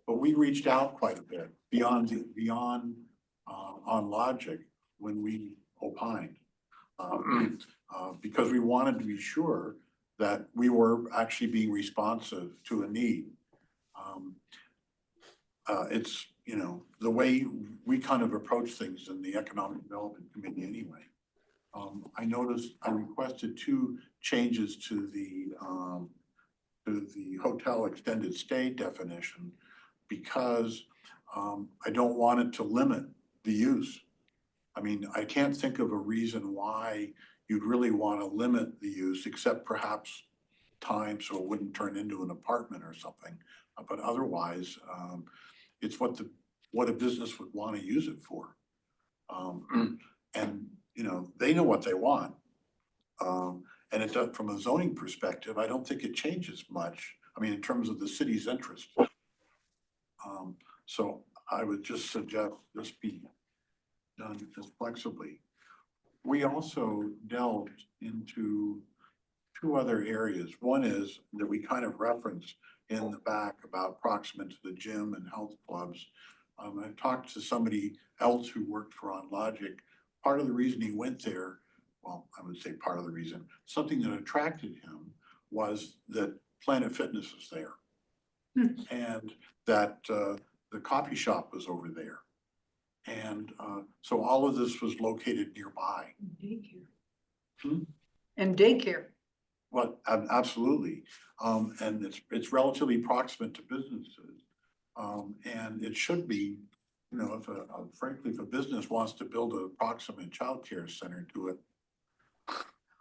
But we reached out quite a bit beyond on Logic when we opined. Because we wanted to be sure that we were actually being responsive to a need. It's, you know, the way we kind of approach things in the Economic Development Committee anyway. I noticed, I requested 2 changes to the hotel extended stay definition because I don't want it to limit the use. I mean, I can't think of a reason why you'd really want to limit the use except perhaps time so it wouldn't turn into an apartment or something. But otherwise, it's what a business would want to use it for. And, you know, they know what they want. And it does, from a zoning perspective, I don't think it changes much. I mean, in terms of the city's interest. So I would just suggest this be done as flexibly. We also delved into 2 other areas. One is that we kind of referenced in the back about proximate to the gym and health clubs. I talked to somebody else who worked for OnLogic. Part of the reason he went there, well, I would say part of the reason, something that attracted him was that Planet Fitness is there. And that the coffee shop was over there. And so all of this was located nearby. Daycare. And daycare. Well, absolutely. And it's relatively proximate to businesses. And it should be, you know, frankly, if a business wants to build a proximate childcare center to it,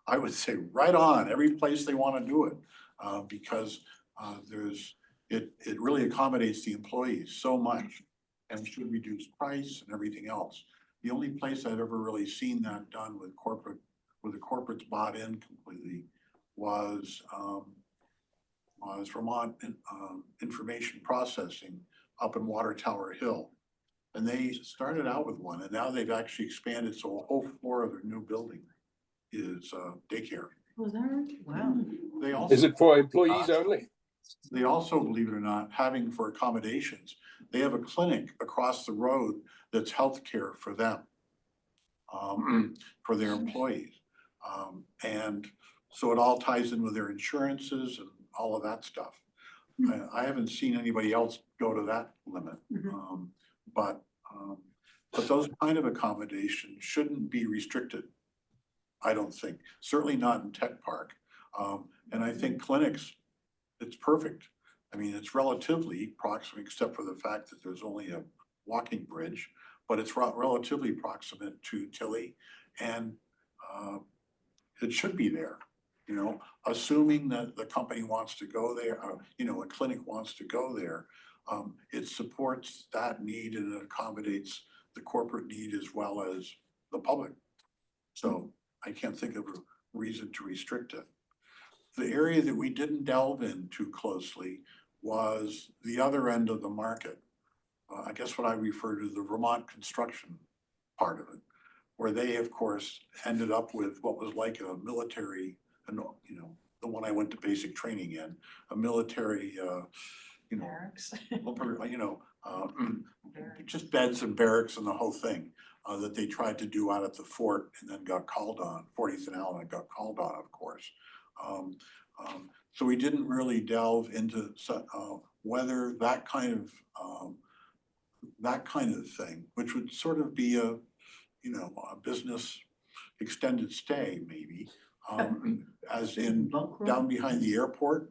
I would say right on, every place they want to do it. Because it really accommodates the employees so much and should reduce price and everything else. The only place I've ever really seen that done with the corporates bought in completely was Vermont Information Processing up in Water Tower Hill. And they started out with one and now they've actually expanded, so a whole floor of their new building is daycare. Was that right? Wow. They also, Is it for employees only? they also, believe it or not, having for accommodations, they have a clinic across the road that's healthcare for them, for their employees. And so it all ties in with their insurances and all of that stuff. I haven't seen anybody else go to that limit. But those kind of accommodations shouldn't be restricted, I don't think, certainly not in Tech Park. And I think clinics, it's perfect. I mean, it's relatively proximate, except for the fact that there's only a walking bridge, but it's relatively proximate to Tilly, and it should be there, you know, assuming that the company wants to go there, you know, a clinic wants to go there. It supports that need and it accommodates the corporate need as well as the public. So I can't think of a reason to restrict it. The area that we didn't delve in too closely was the other end of the market. I guess what I refer to the Vermont construction part of it, where they, of course, ended up with what was like a military, you know, the one I went to basic training in, a military, you know, Barracks. you know, just beds and barracks and the whole thing that they tried to do out at the fort and then got called on, 40th and Allen got called on, of course. So we didn't really delve into whether that kind of thing, which would sort of be a, you know, a business extended stay maybe, as in down behind the airport,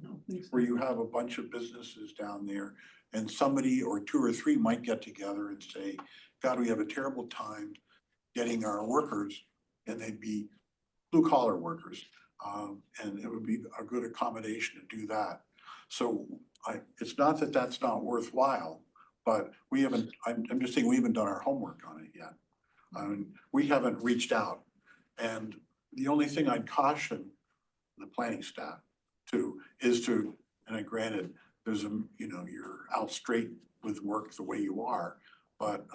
where you have a bunch of businesses down there and somebody or 2 or 3 might get together and say, God, we have a terrible time getting our workers, and they'd be blue collar workers. And it would be a good accommodation to do that. So it's not that that's not worthwhile, but we haven't, I'm just saying we haven't done our homework on it yet. We haven't reached out. And the only thing I'd caution the planning staff is to, and granted, there's you know, you're out straight with work the way you are, but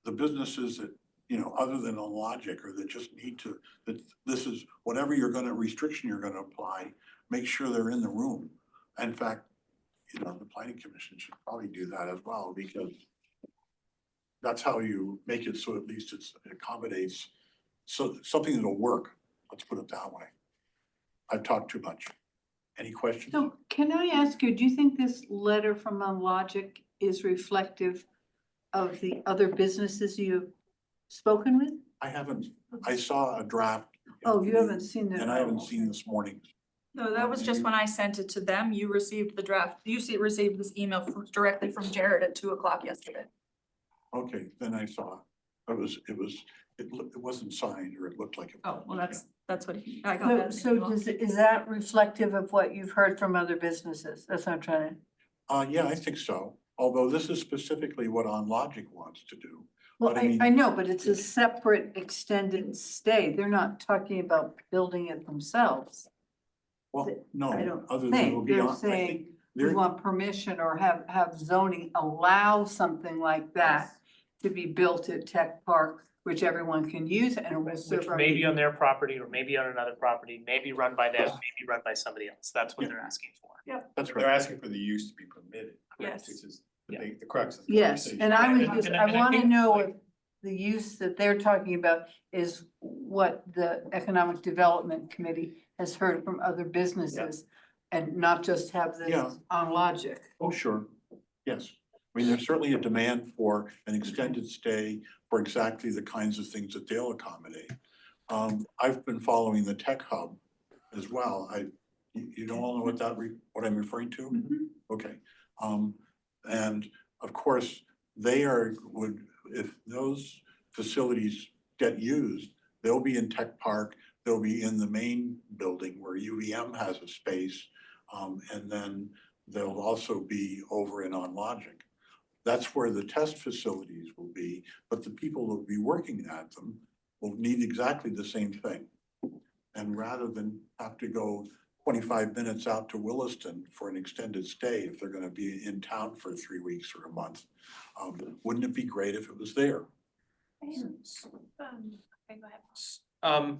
the businesses that, you know, other than a logic, or that just need to, that this is, whatever restriction you're gonna apply, make sure they're in the room. In fact, you know, the planning commission should probably do that as well, because that's how you make it so at least it accommodates, so something that'll work, let's put it that way. I've talked too much. Any questions? So can I ask you, do you think this letter from Unlogic is reflective of the other businesses you've spoken with? I saw a draft. Oh, you haven't seen it? And I haven't seen this morning. No, that was just when I sent it to them, you received the draft, received this email directly from Jared at 2:00 yesterday. Okay, then I saw, it wasn't signed, or it looked like it. Oh, well, that's what I got. that So email. is that reflective of what you've heard from other businesses? That's what I'm trying to. Yeah, I think so, although this is specifically what OnLogic wants to do. Well, But I mean- I know, but it's a separate extended stay. They're not talking about building it themselves. Well, no, I don't other than it'll think, be they're on, I saying think, we they're, want permission or have zoning allow something like that to be built at Tech Park, which everyone can use and it will serve. Which our may be needs. on their property or maybe on another property, maybe run by them, maybe run by somebody else. That's what Yeah. they're asking for. that's They're right. asking for the use to be permitted. Yes. Which is Yeah. the crux of the Yes, conversation. and I was And- just, and I I wanna think, know like- if the use that they're talking about is what the Economic Development Committee has heard from other businesses. And not just have this Yeah. on logic. Oh, sure, yes. I mean, there's certainly a demand for an extended stay for exactly the kinds of things that they'll accommodate. I've been following the Tech Hub as well. You don't all know what I'm referring to? Okay, and of course, if those facilities get used, they'll be in Tech Park, they'll be in the main building where UVM has a space. And then they'll also be over in OnLogic. That's where the test facilities will be, but the people who will be working at them will need exactly the same thing. And rather than have to go 25 minutes out to Williston for an extended stay, if they're gonna be in town for 3 weeks or a month, wouldn't it be great if it was there? Okay, go ahead.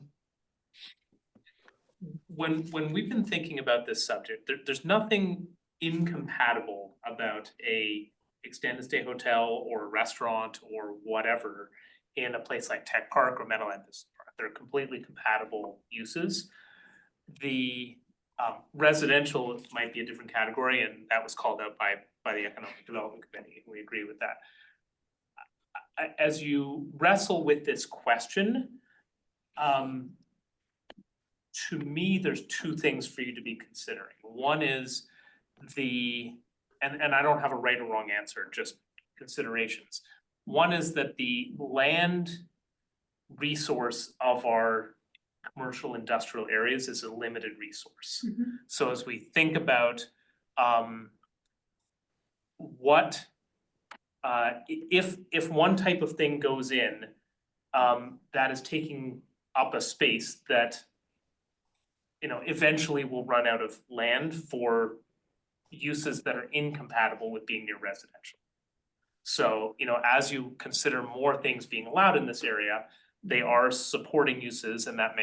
When we've been thinking about this subject, there's nothing incompatible about a extended stay hotel or a restaurant or whatever in a place like Tech Park or Meadowland Business Park. They're completely compatible uses. The residential might be a different category, and that was called out by the Economic Development Committee, and we agree with that. As you wrestle with this question, to me, there's two things for you to be considering. One is and I don't have a right or wrong answer, just considerations. One is that the land resource of our commercial industrial areas is a limited resource. So as we think about what if one type of thing goes in that is taking up a space that eventually will run out of land for uses that are incompatible with being near residential. So, as you consider more things being allowed in this area, they are supporting uses and that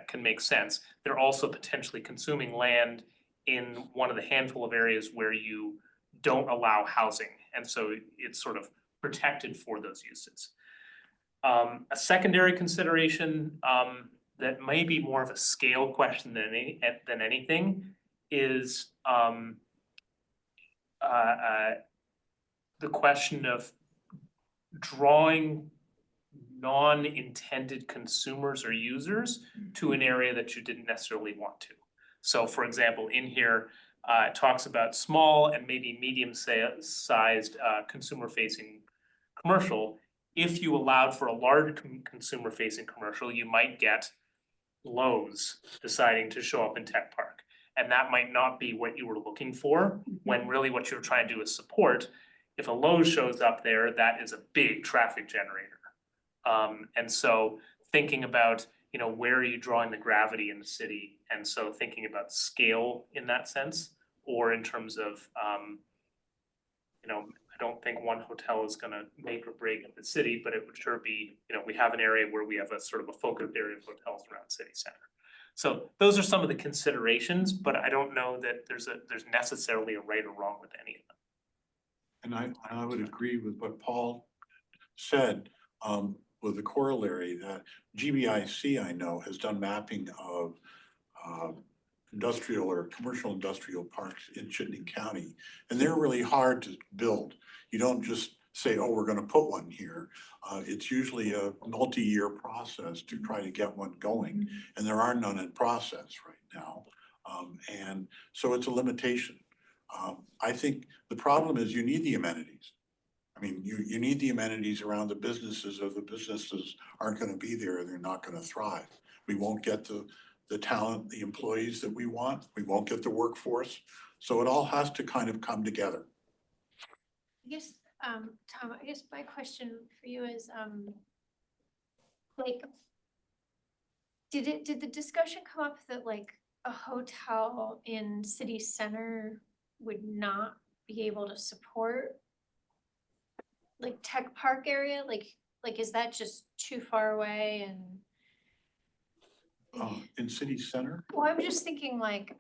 can make sense. They're also potentially consuming land in one of the handful of areas where you don't allow housing, and so it's sort of protected for those uses. A secondary consideration that may be more of a scale question than anything is the question of drawing non-intended consumers or users to an area that you didn't necessarily want to. So for example, in here, it talks about small and maybe medium-sized consumer-facing commercial. If you allowed for a large consumer-facing commercial, you might get Lowe's deciding to show up in Tech Park. And that might not be what you were looking for, when really what you're trying to do is support. If a Lowe's shows up there, that is a big traffic generator. And so thinking about, where are you drawing the gravity in the city? And so thinking about scale in that sense, or in terms of, I don't think one hotel is gonna make or break the city, but it would sure be, we have an area where we have a sort of a focused area of hotels around city center. So those are some of the considerations, but I don't know that there's necessarily a right or wrong with any of them. And I would agree with what Paul said, with the corollary that GBIC, I know, has done mapping of industrial or commercial industrial parks in Chittenden County. And they're really hard to build. You don't just say, oh, we're gonna put one here. It's usually a multi-year process to try to get one going, and there are none in process right now. And so it's a limitation. I think the problem is you need the amenities. I mean, you need the amenities around the businesses. If the businesses aren't gonna be there, they're not gonna thrive. We won't get the talent, the employees that we want. We won't get the workforce. So it all has to kind of come together. I guess, Tom, I guess my question for you is, like, did the discussion come up that like a hotel in city center would not be able to support like tech park area? Like, is that just too far away and? In city center, Well, I'm just thinking like,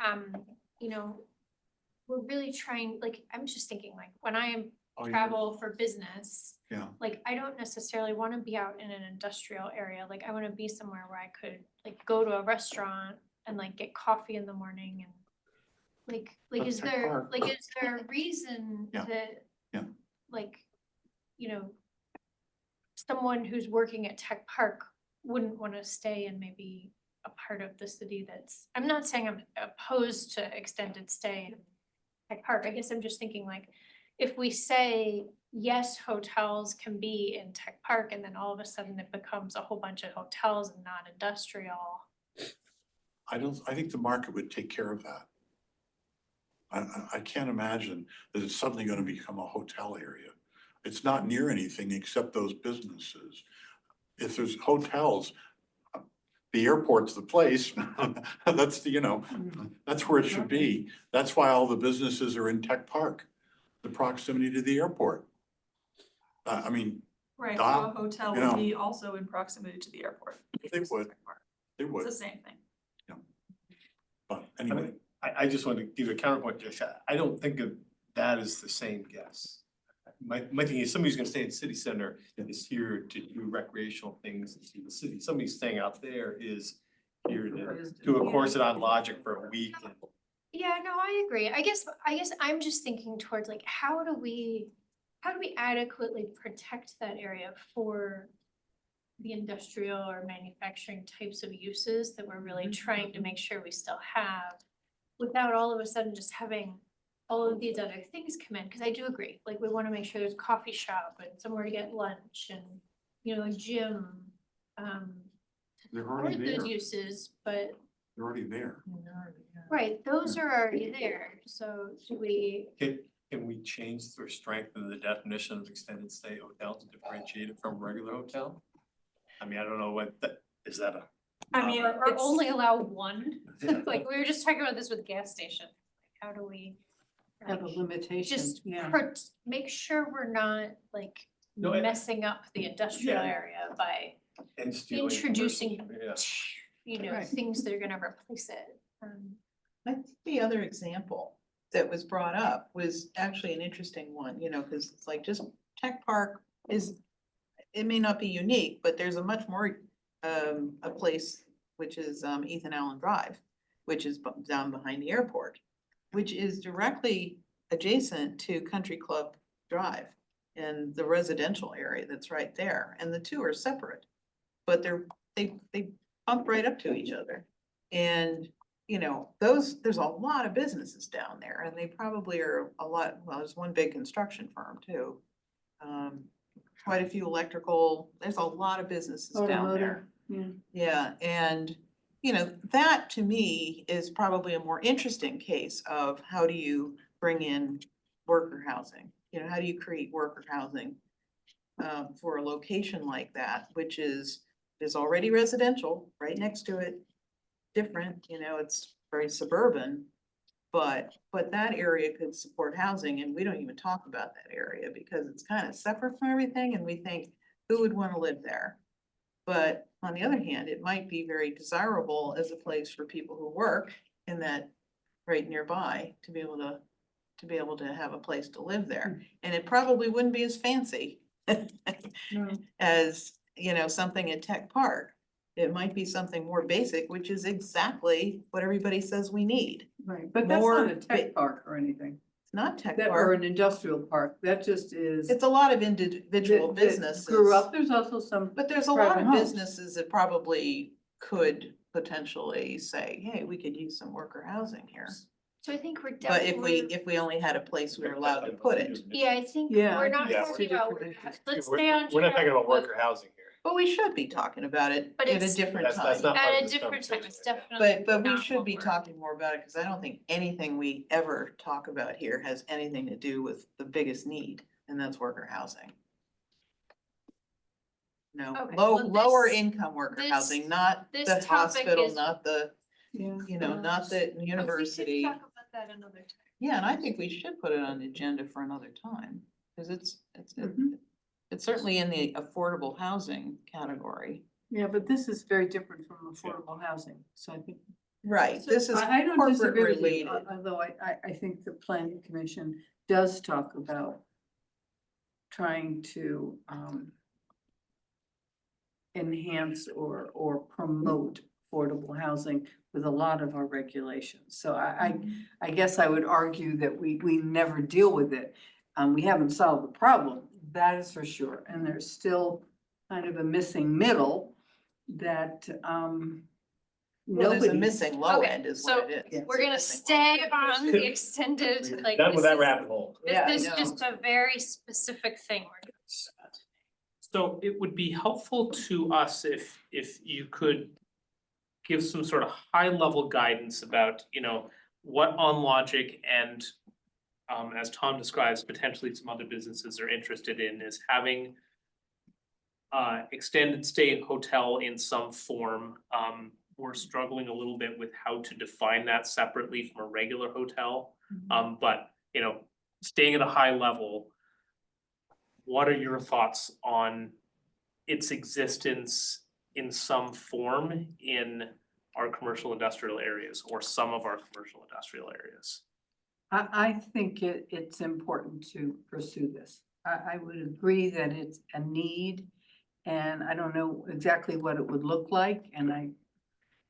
we're really trying, like, I'm just thinking like, when I am travel for business, yeah. like, I don't necessarily wanna be out in an industrial area, like, I wanna be somewhere where I could, like, go to a restaurant and like get coffee in the morning and like, That's is Tech there, Park. like, is there a reason Yeah. that, Yeah. like, someone who's working at Tech Park wouldn't wanna stay in maybe a part of the city that's, I'm not saying I'm opposed to extended stay in Tech Park, I guess I'm just thinking like, if we say, yes, hotels can be in Tech Park, and then all of a sudden it becomes a whole bunch of hotels and not industrial. I think the market would take care of that. I can't imagine that it's suddenly gonna become a hotel area. It's not near anything except those businesses. If there's hotels, the airport's the place. That's that's where it should be. That's why all the businesses are in Tech Park, the proximity to the airport. I mean, Right, so a hotel would be also in proximity to the airport. They would. they It's would, the same thing. but anyway. I just want to give a counterpoint, Josh. I don't think of that as the same guess. My thing is somebody's gonna stay in city center is here to do recreational things and see the city. Somebody staying out there is here to do a course on Logic for a week. And Yeah, no, I agree. I guess I'm just thinking towards like, how do we adequately protect that area for the industrial or manufacturing types of uses that we're really trying to make sure we still have, without all of a sudden just having all of these other things come in, cause I do agree, like, we wanna make sure there's a coffee shop and somewhere to get lunch and, a gym. They're Or already those there. uses, but, They're already there. right, those are already there, so do we, Can we change or strengthen the definition of extended stay hotel to differentiate it from a regular hotel? I mean, I don't know is that a? I mean, or it's, only allow one? Like, we were just talking about this with gas station, like, how do we? Have a like, limitation, Just yeah. make sure we're not like No, I- messing up the industrial Yeah. area by, And stealing Introducing- commercial- yeah. Right. things that are gonna replace it. I think the other example that was brought up was actually an interesting one, because it's like just Tech Park it may not be unique, but there's a much more, a place which is Ethan Allen Drive, which is down behind the airport, which is directly adjacent to Country Club Drive and the residential area that's right there, and the two are separate. But they bump right up to each other. And, there's a lot of businesses down there, and they probably are there's one big construction firm too. Quite a few electrical, there's a lot of businesses down there. Automotive, Yeah, and, that to me is probably a more interesting case of how do you bring in worker housing? How do you create worker housing for a location like that, which is already residential, right next to it, different, it's very suburban, But that area could support housing, and we don't even talk about that area because it's kind of separate from everything, and we think, who would wanna live there? But on the other hand, it might be very desirable as a place for people who work in that right nearby to be able to have a place to live there. And it probably wouldn't be as fancy as, something at Tech Park. It might be something more basic, which is exactly what everybody says we need. Right, but that's More not a tech park or anything, It's not Tech that, or Park, an industrial park, that just is. it's a lot of individual that businesses. Grew up, there's also some, But there's a lot private of homes. businesses that probably could potentially say, hey, we could use some worker housing here. So I think we're But definitely. if we only had a place we were allowed to put it, Yeah, I think Yeah, we're I not think it's talking two about, different issues. let's We're- stay on. We're not track talking about with- worker housing here. but we should be talking about it But at a it's- different That's time. not part of At a this different time, conversation it's right now. definitely. But we not should what be we're- talking more about it, cause I don't think anything we ever talk about here has anything to do with the biggest need, and that's worker housing. No, Okay, lower well, income worker this- housing, not this the topic hospital, is- not the, yeah. not the university. We could talk about that another time. Yeah, and I think we should put it on the agenda for another time, cause Mhm. it's certainly in the affordable housing category. Yeah, but this is very different from affordable housing, so I think. Right, So this is I don't corporate disagree with you, related. although I think the planning commission does talk about trying to enhance or promote affordable housing with a lot of our regulations. So I guess I would argue that we never deal with it. We haven't solved the problem, that is for sure, and there's still kind of a missing middle that Well, there's a nobody. missing low Okay, end is so what it is. We're gonna stay on the extended, like. Done with this that is- rabbit hole. Yeah, I This is know. just a very specific thing we're doing. So it would be helpful to us if you could give some sort of high level guidance about, what OnLogic and as Tom describes, potentially some other businesses are interested in is having extended stay hotel in some form. We're struggling a little bit with how to define that separately from a regular hotel. But, staying at a high level, what are your thoughts on its existence in some form in our commercial industrial areas or some of our commercial industrial areas? I think it's important to pursue this. I would agree that it's a need. And I don't know exactly what it would look like, and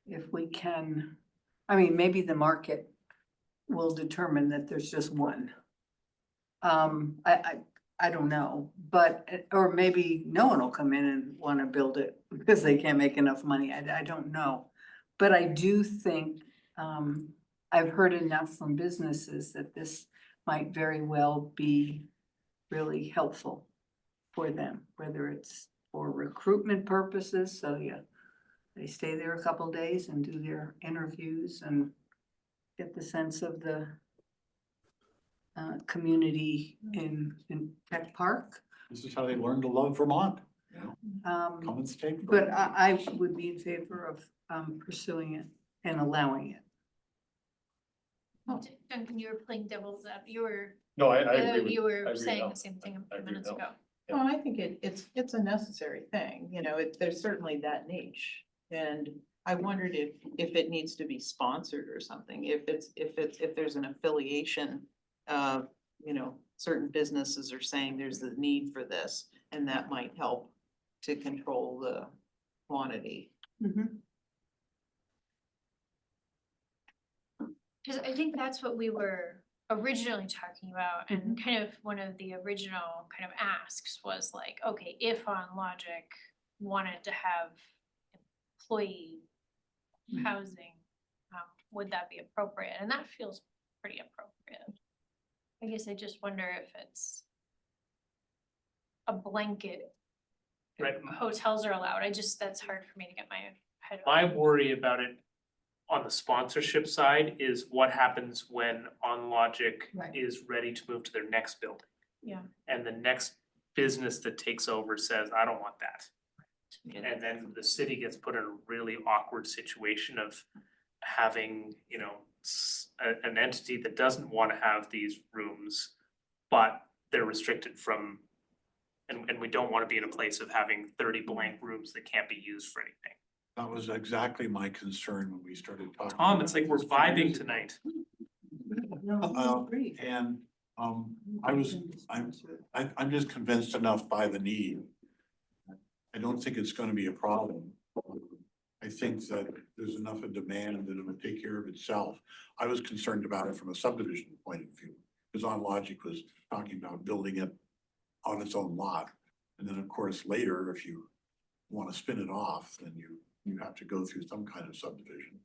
if we can, maybe the market will determine that there's just one. I don't know, but, or maybe no one will come in and wanna build it because they can't make enough money, I don't know. But I do think, I've heard enough from businesses that this might very well be really helpful for them, whether it's for recruitment purposes, so yeah, they stay there a couple days and do their interviews and get the sense of the community in Tech Park. This is how they learn to love Vermont, come and stay. But I would be in favor of pursuing it and allowing it. Duncan, you were playing devil's advocate, you were, No, I agree with. you I were agree with saying Al. the same thing I a few agree minutes with ago. Al. Well, I think it's a necessary thing, there's certainly that niche. And I wondered if it needs to be sponsored or something, if there's an affiliation. Certain businesses are saying there's the need for this, and that might help to control the quantity. Cause I think that's what we were originally talking about, and kind of one of the original kind of asks was like, okay, if OnLogic wanted to have employee housing, would that be appropriate? And that feels pretty appropriate. I guess I just wonder if it's a blanket, Right. hotels are allowed, that's hard for me to get my head My around. worry about it on the sponsorship side is what happens when OnLogic Right. is ready to move to their next building. Yeah. And the next business that takes over says, I don't want that. And then the city gets put in a really awkward situation of having, an entity that doesn't wanna have these rooms, but they're restricted from, and we don't wanna be in a place of having 30 blank rooms that can't be used for anything. That was exactly my concern when we started talking. Tom, it's like we're vibing tonight. No, I agree. And I'm just convinced enough by the need. I don't think it's gonna be a problem. I think that there's enough of demand that it would take care of itself. I was concerned about it from a subdivision point of view, because On Logic was talking about building it on its own lot. And then, of course, later, if you wanna spin it off, then you have to go through some kind of subdivision.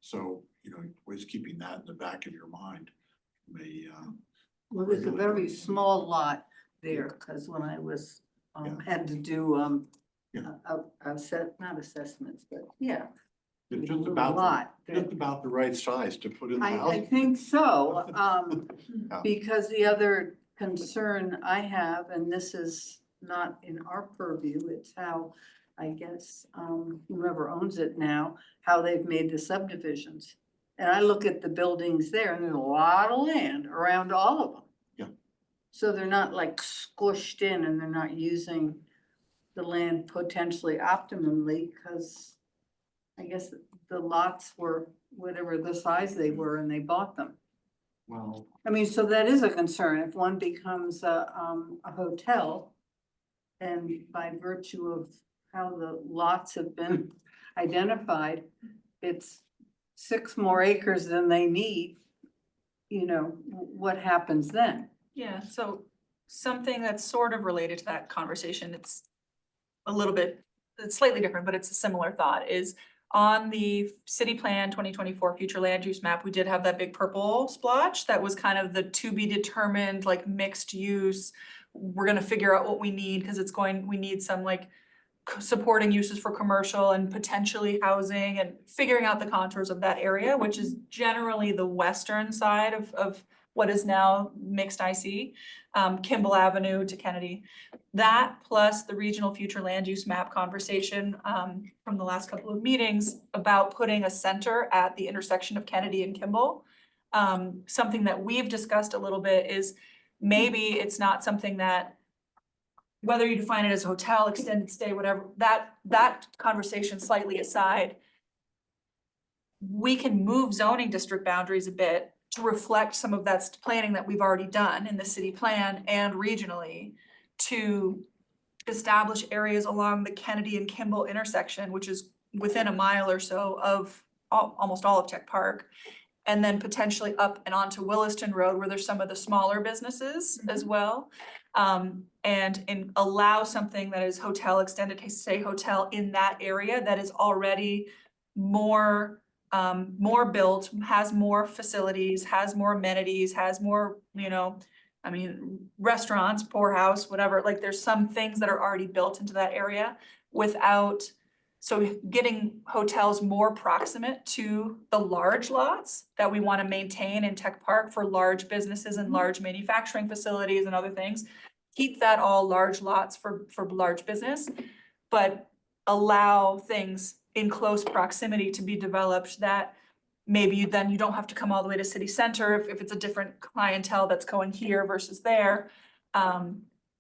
So, you know, always keeping that in the back of your mind may, Well, there's a very small lot there, because when I was, had to do, Yeah. not assessments, but yeah. it's a just little about, lot there. just about the right size to put in the I house. think so, Yeah. because the other concern I have, and this is not in our purview, it's how, I guess, whoever owns it now, how they've made the subdivisions. And I look at the buildings there, and there's a lot of land around all of them. Yeah. So they're not like squished in, and they're not using the land potentially optimally, because I guess the lots were whatever the size they were, and they bought them. Well, I mean, so that is a concern, if one becomes a hotel. And by virtue of how the lots have been identified, it's 6 more acres than they need. You know, what happens then? Yeah, so something that's sort of related to that conversation, it's a little bit, it's slightly different, but it's a similar thought, is on the city plan 2024 future land use map, we did have that big purple splotch that was kind of the to be determined, like mixed use. We're gonna figure out what we need, because we need some like supporting uses for commercial and potentially housing, and figuring out the contours of that area, which is generally the western side of what is now mixed IC, Kimball Avenue to Kennedy. That plus the regional future land use map conversation from the last couple of meetings about putting a center at the intersection of Kennedy and Kimball. Something that we've discussed a little bit is maybe it's not something that, whether you define it as a hotel, extended stay, whatever, that conversation slightly aside, we can move zoning district boundaries a bit to reflect some of that planning that we've already done in the city plan and regionally to establish areas along the Kennedy and Kimball intersection, which is within a mile or so of almost all of Tech Park. And then potentially up and onto Williston Road, where there's some of the smaller businesses as well. And allow something that is hotel, extended stay hotel in that area that is already more built, has more facilities, has more amenities, has more, I mean, restaurants, poorhouse, whatever, like there's some things that are already built into that area so getting hotels more proximate to the large lots that we want to maintain in Tech Park for large businesses and large manufacturing facilities and other things. Keep that all large lots for large business, but allow things in close proximity to be developed that maybe then you don't have to come all the way to city center if it's a different clientele that's going here versus there.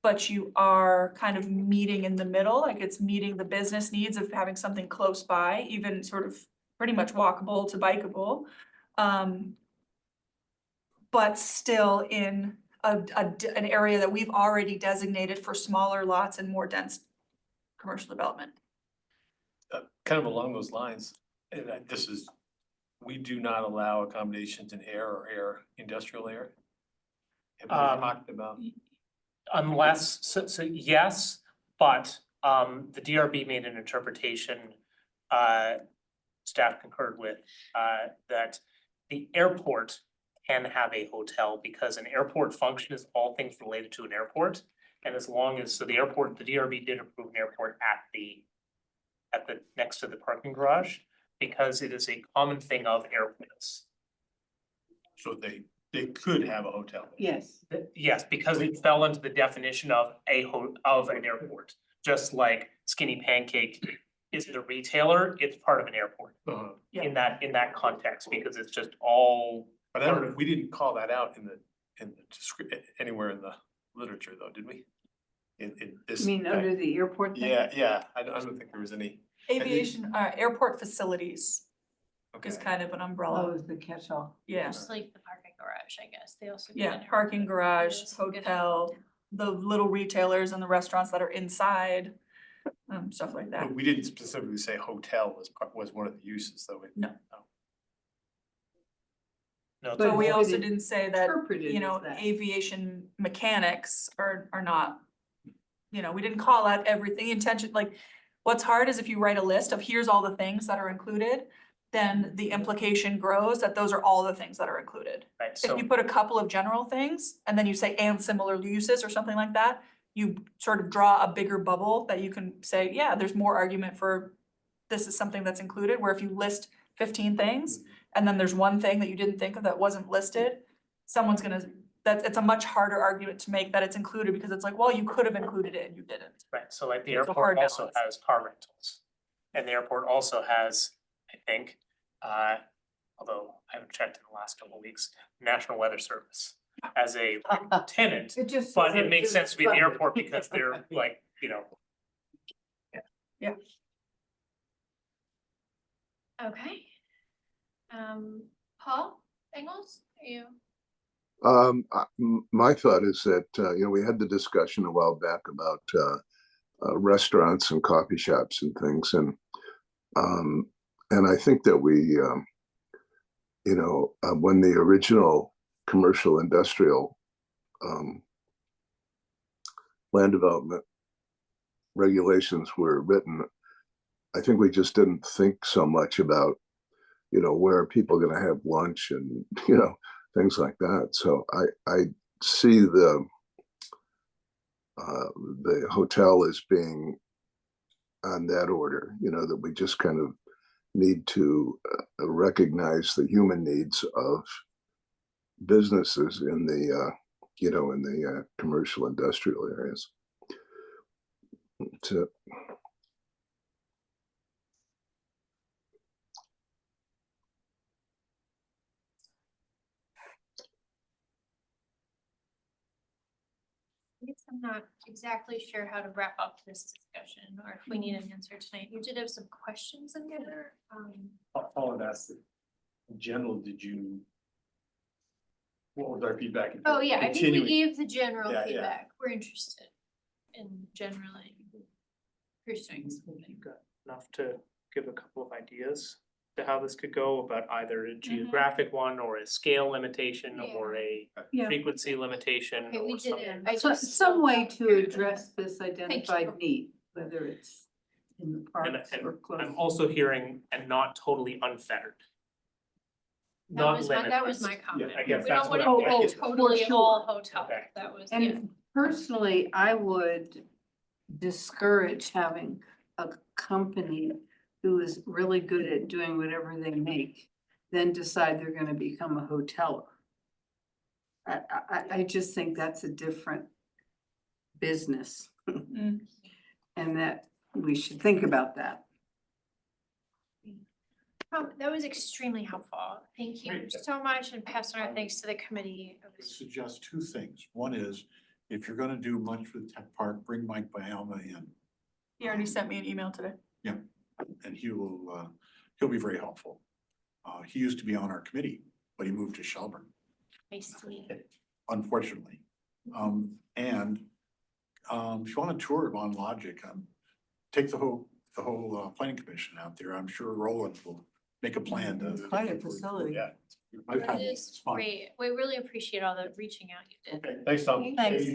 But you are kind of meeting in the middle, like it's meeting the business needs of having something close by, even sort of pretty much walkable to bikeable. But still in an area that we've already designated for smaller lots and more dense commercial development. Kind of along those lines, and we do not allow accommodations in air or air industrial air. Have we talked about? Unless, so yes, but the DRB made an interpretation, staff concurred with, that the airport can have a hotel because an airport function is all things related to an airport. And as long as, so the airport, the DRB did approve an airport at the next to the parking garage, because it is a common thing of airports. So they could have a hotel. Yes. Yes, because it fell into the definition of an airport, just like Skinny Pancake isn't a retailer, it's part of an airport Yeah. in that context, because it's just all But I don't, we didn't call that out in the anywhere in the literature though, did we? In I this. mean, under the airport thing? Yeah, I don't think there was any. Aviation, airport facilities Okay. is kind of an Oh, umbrella, is the catch-all. yeah. Just like the parking garage, I guess, they also. get Yeah, in parking airport. garage, They also get in hotel, hotel. the little retailers and the restaurants that are inside, stuff like that. But we didn't specifically say hotel was one of the uses though. No. No, But But we it's also been didn't say that, interpreted you know, as that. aviation mechanics are not, you know, we didn't call out everything intention, like, what's hard is if you write a list of here's all the things that are included, then the implication grows that those are all the things that are included. right, If so you put a couple of general things and then you say and similar uses or something like that, you sort of draw a bigger bubble that you can say, yeah, there's more argument for this is something that's included, where if you list 15 things and then there's one thing that you didn't think of that wasn't listed, someone's gonna, it's a much harder argument to make that it's included because it's like, well, you could have included it and you didn't. right, so like the It's a hard airport also balance. has car rentals. And the airport also has, I think, although I haven't checked in the last couple of weeks, National Weather Service as a tenant. It just. But says it makes it's sense to be in the funded. airport because they're like, you know, Okay. Paul Engels, are you? My thought is that, we had the discussion a while back about restaurants and coffee shops and things. And I think that we, when the original commercial industrial land development regulations were written, I think we just didn't think so much about, where are people going to have lunch and, things like that. So I see the hotel as being on that order, that we just kind of need to recognize the human needs of businesses in the, in the commercial industrial areas. To I guess I'm not exactly sure how to wrap up this discussion or if we need an answer tonight. You did have some questions in there. Paul had asked, in general, what was our feedback? in Oh, yeah, I think we continuing? gave the general Yeah, yeah. feedback. We're interested in generally pursuing something. you've got enough to give a couple of ideas to how this could go about either a geographic one or a scale limitation or a Yeah. frequency limitation Okay, we or did something. it. I So just some way felt to that- address this identified need, whether it's in the parks and or close. I'm also hearing and not totally unfettered. That Not was my, limited. that was my comment. I guess We that's don't what wanna I'm go getting. totally For all sure. hotel. Okay. That was, yeah. And personally, I would discourage having a company who is really good at doing whatever they make, then decide they're gonna become a hoteler. I just think that's a different business. Mm. And that we should think about that. That was extremely helpful. Thank you Great. so much and pass on our thanks to the committee. It I was- suggest two things. One is, if you're gonna do much with Tech Park, bring Mike Bialma in, He already sent me an email today. and he'll be very helpful. He used to be on our committee, but he moved to Shelburne, I see. unfortunately. If you want a tour of On Logic, take the whole planning commission out there. I'm sure Roland will make a plan to. It's quite a facility. Yeah. It is great. We really appreciate all the reaching out you did. Okay, thanks, Tom. Thanks.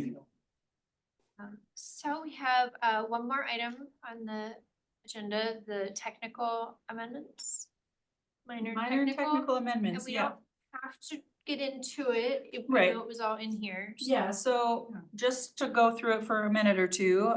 So we have one more item on the agenda, the technical amendments. Minor technical, and amendments, we yeah. don't have to get into it if we Right. know it was all in here. Yeah, so just to go through it for a minute or two,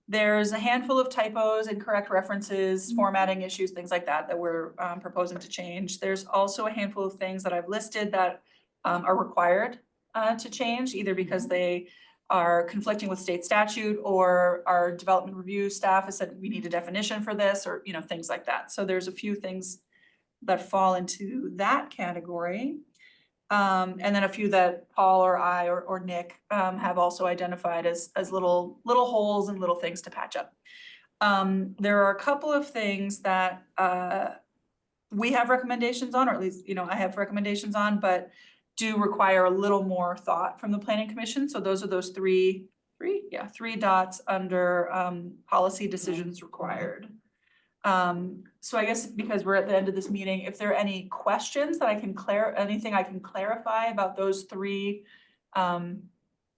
there's a handful of typos, incorrect references, formatting issues, things like that, that we're proposing to change. There's also a handful of things that I've listed that are required to change, either because they are conflicting with state statute, or our development review staff has said we need a definition for this, or, you know, things like that. So there's a few things that fall into that category. And then a few that Paul or I or Nick have also identified as little holes and little things to patch up. There are a couple of things that we have recommendations on, or at least, you know, I have recommendations on, but do require a little more thought from the planning commission. So those are those three dots under policy decisions required. So I guess because we're at the end of this meeting, if there are any questions that I can anything I can clarify about those three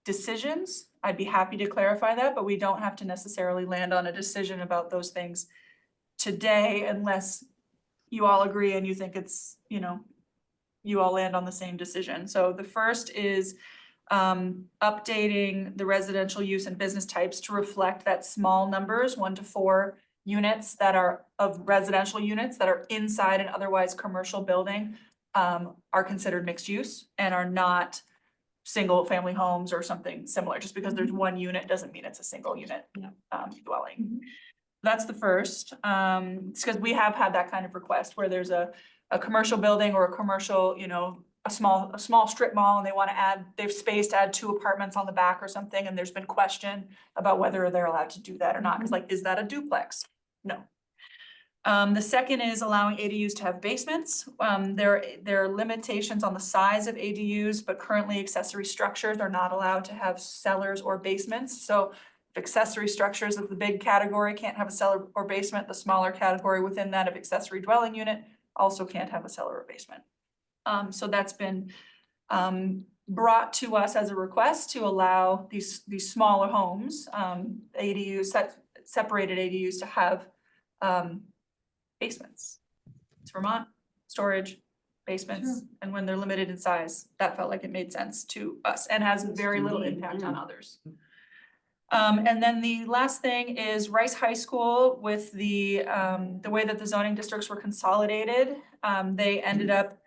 decisions, I'd be happy to clarify that, but we don't have to necessarily land on a decision about those things today unless you all agree and you think it's, you know, you all land on the same decision. So the first is updating the residential use and business types to reflect that small numbers, 1 to 4 units that are of residential units that are inside an otherwise commercial building are considered mixed use and are not single family homes or something similar. Just because there's one unit doesn't mean it's a single unit dwelling. That's the first. It's because we have had that kind of request where there's a commercial building or a commercial, you know, a small strip mall, and they want to add, they've spaced to add 2 apartments on the back or something, and there's been question about whether they're allowed to do that or not, because like, is that a duplex? No. The second is allowing ADUs to have basements. There are limitations on the size of ADUs, but currently accessory structures are not allowed to have cellars or basements. So if accessory structures of the big category can't have a cellar or basement, the smaller category within that of accessory dwelling unit also can't have a cellar or basement. So that's been brought to us as a request to allow these smaller homes, ADUs, separated ADUs to have basements. It's Vermont, storage, basements, and when they're limited in size, that felt like it made sense to us and has very little impact on others. And then the last thing is Rice High School with the way that the zoning districts were consolidated. They ended up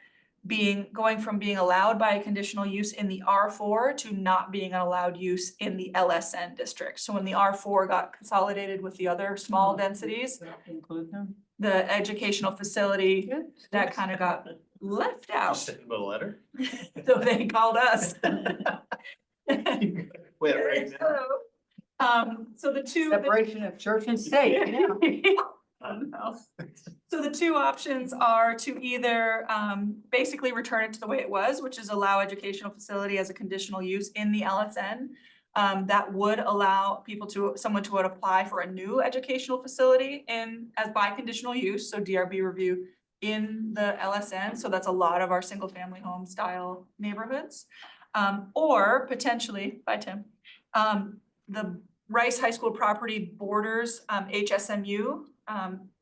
going from being allowed by a conditional use in the R4 to not being an allowed use in the LSN district. So when the R4 got consolidated with the other small densities, Include them. the educational facility, that kind of got left out. Send them a letter? So they called us. Wait, right now? So the two. Separation of church and state, yeah. Oh, no. So the two options are to either basically return it to the way it was, which is allow educational facility as a conditional use in the LSN. That would allow someone to apply for a new educational facility as by conditional use, so DRB review in the LSN. So that's a lot of our single family home style neighborhoods. Or potentially, by Tim, the Rice High School property borders HSMU,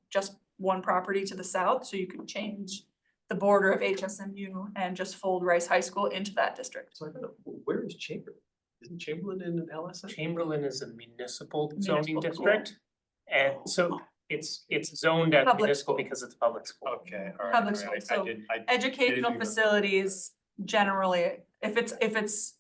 just one property to the south, so you can change the border of HSMU and just fold Rice High School into that district. So I don't know, where is Chamberlain? Isn't Chamberlain in an LSN? Chamberlain is a municipal Municipal zoning school. district. And so it's zoned as Public municipal school. because it's a public school. Okay, all right. Public all right, school, I so didn't- I- educational even- facilities generally, if it's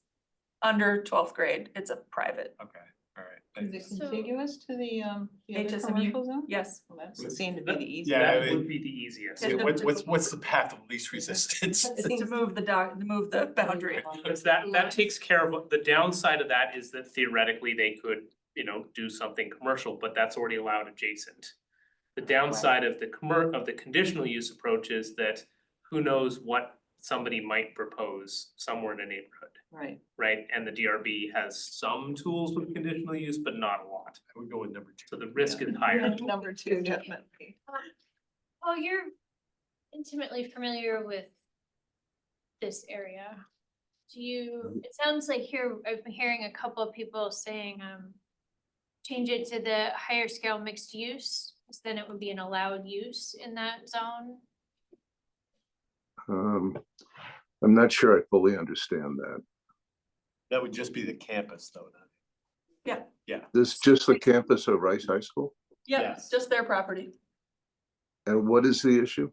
under 12th grade, it's a private, Okay, all right. Is it So- contiguous to the other HSMU. commercial zone? yes. Well, that's seemed to be the easiest. Yeah, That would be the easiest. Yeah. What's the path of least resistance? To move the boundary. Because that takes care of, the downside of that is that theoretically they could, you know, do something commercial, but that's already allowed adjacent. The downside of the conditional use approach is that who knows what somebody might propose somewhere in a neighborhood, Right. right? And the DRB has some tools with conditional use, but not a lot. I would go with number 2. So the risk is higher. Number 2, definitely. Oh, you're intimately familiar with this area. It sounds like I've been hearing a couple of people saying, change it to the higher scale mixed use, because then it would be an allowed use in that zone. I'm not sure I fully understand that. That would just be the campus though, then. This just the campus of Rice High School? Yeah, Yes. just their property. And what is the issue?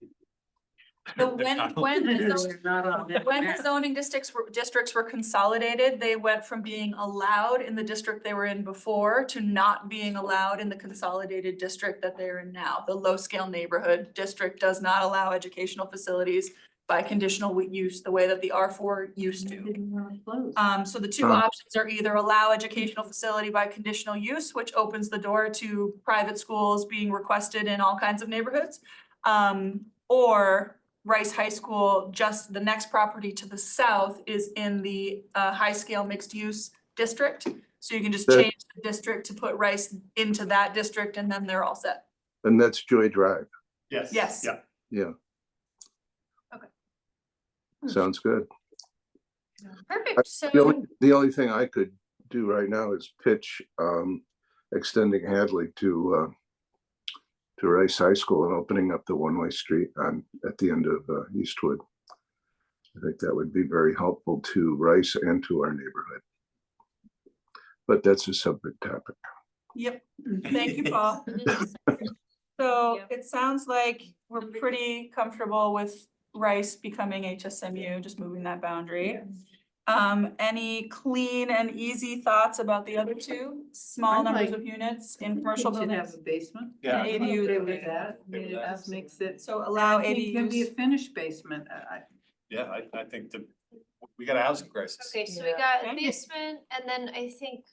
So when the zoning districts were consolidated, they went from being allowed in the district they were in before to not being allowed in the consolidated district that they're in now. The low scale neighborhood district does not allow educational facilities by conditional use the way that the R4 used to. Didn't want to close. So the two options are either allow educational facility by conditional use, which opens the door to private schools being requested in all kinds of neighborhoods. Or Rice High School, just the next property to the south is in the high scale mixed use district. So you can just That- change the district to put Rice into that district and then they're all set. And that's Joy Drive. Yes. Yes. Yeah. Yeah. Okay. Sounds good. Perfect, so. The only thing I could do right now is pitch extending Hadley to Rice High School and opening up the one-way street at the end of Eastwood. I think that would be very helpful to Rice and to our neighborhood. But that's a separate topic. Yep, thank you, Paul. So it sounds like we're pretty comfortable with Rice becoming HSMU, just moving that boundary. Any clean and easy thoughts about the other two? Small I'd numbers like- of units in I think commercial it should buildings? have a basement. Yeah. And ADU Okay to with be- that. I mean, with it that. just makes it. So allow I think it can be a ADUs. finished basement. Yeah, I think we got a housing crisis. Okay, so we Yeah. got Okay. basement and then I think.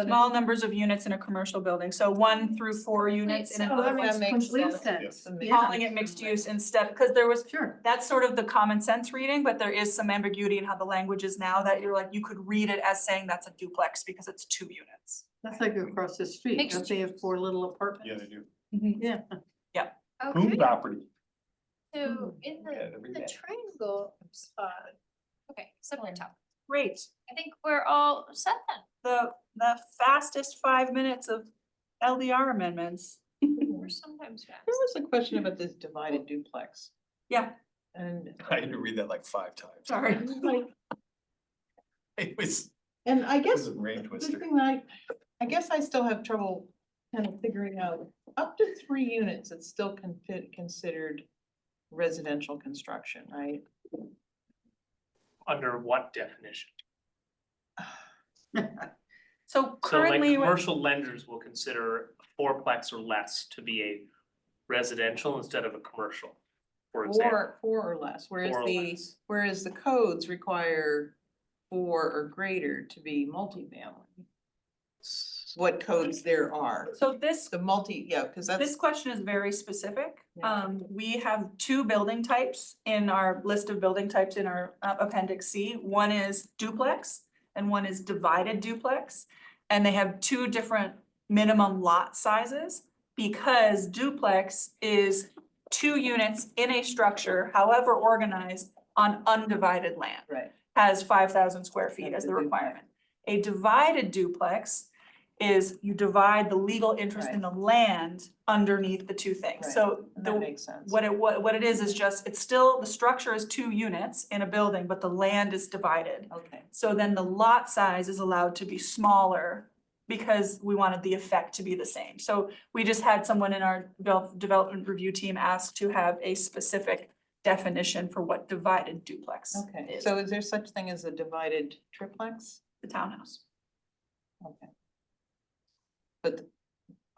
Small numbers of units in a commercial building, so 1 through 4 units in a So that building. makes Complete sense. sense. Yeah. Calling it mixed use instead, because there was, Sure. that's sort of the common sense reading, but there is some ambiguity in how the language is now that you're like, you could read it as saying that's a duplex because it's 2 units. That's like across the street. Mixed Don't they have 4 little apartments? Yeah, they do. Yeah. Boom Okay, property. so in Yeah, every the day. triangle spot. Okay, similar top. Great. I think we're all set then. The fastest 5 minutes of LDR amendments. We're sometimes fast. There was a question about this divided duplex Yeah, and, I had to read that like 5 times. sorry. It was, and I it guess was a brain the twister. thing that I guess I still have trouble kind of figuring out, up to 3 units, it's still considered residential construction, right? Under what definition? So So like currently, commercial lenders will consider a 4-plex or less to be a residential instead of a commercial, for example. Four or less, whereas 4 or the, less. whereas the codes require 4 or greater to be multifamily. What codes there are, so this the multi, yeah, cause This that's, question is very specific. Yeah. We have 2 building types in our list of building types in our appendix C. One is duplex and one is divided duplex. And they have 2 different minimum lot sizes because duplex is 2 units in a structure, however organized, on undivided land. right, Has 5,000 square feet That's as a the duplex. requirement. A divided duplex is you divide the legal interest in the land underneath the 2 things. Right. So and the, that makes sense. what it is just, it's still, the structure is 2 units in a building, but the land is divided. Okay, So then the lot size is allowed to be smaller because we wanted the effect to be the same. So we just had someone in our development review team ask to have a specific definition for what divided duplex okay, is. so is there such thing as a divided triplex? The townhouse Okay. But,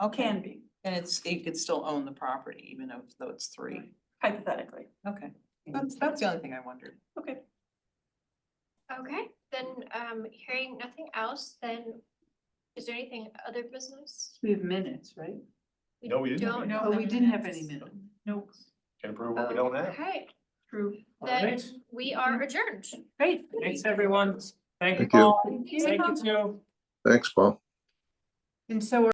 okay, can be and it could still own the property even though it's 3, hypothetically. okay, that's the only thing I wondered. Okay. Okay, then hearing nothing else, then is there anything other business? We have minutes, right? No, we didn't have don't any. know Oh, we the didn't have minutes. any minutes. Nope. Can approve what we don't have. Okay, True. then Alright. we are adjourned. Great. Thanks, everyone. Thank you, Thank you. Paul. Thank you. Thank you too. Thanks, Paul. And so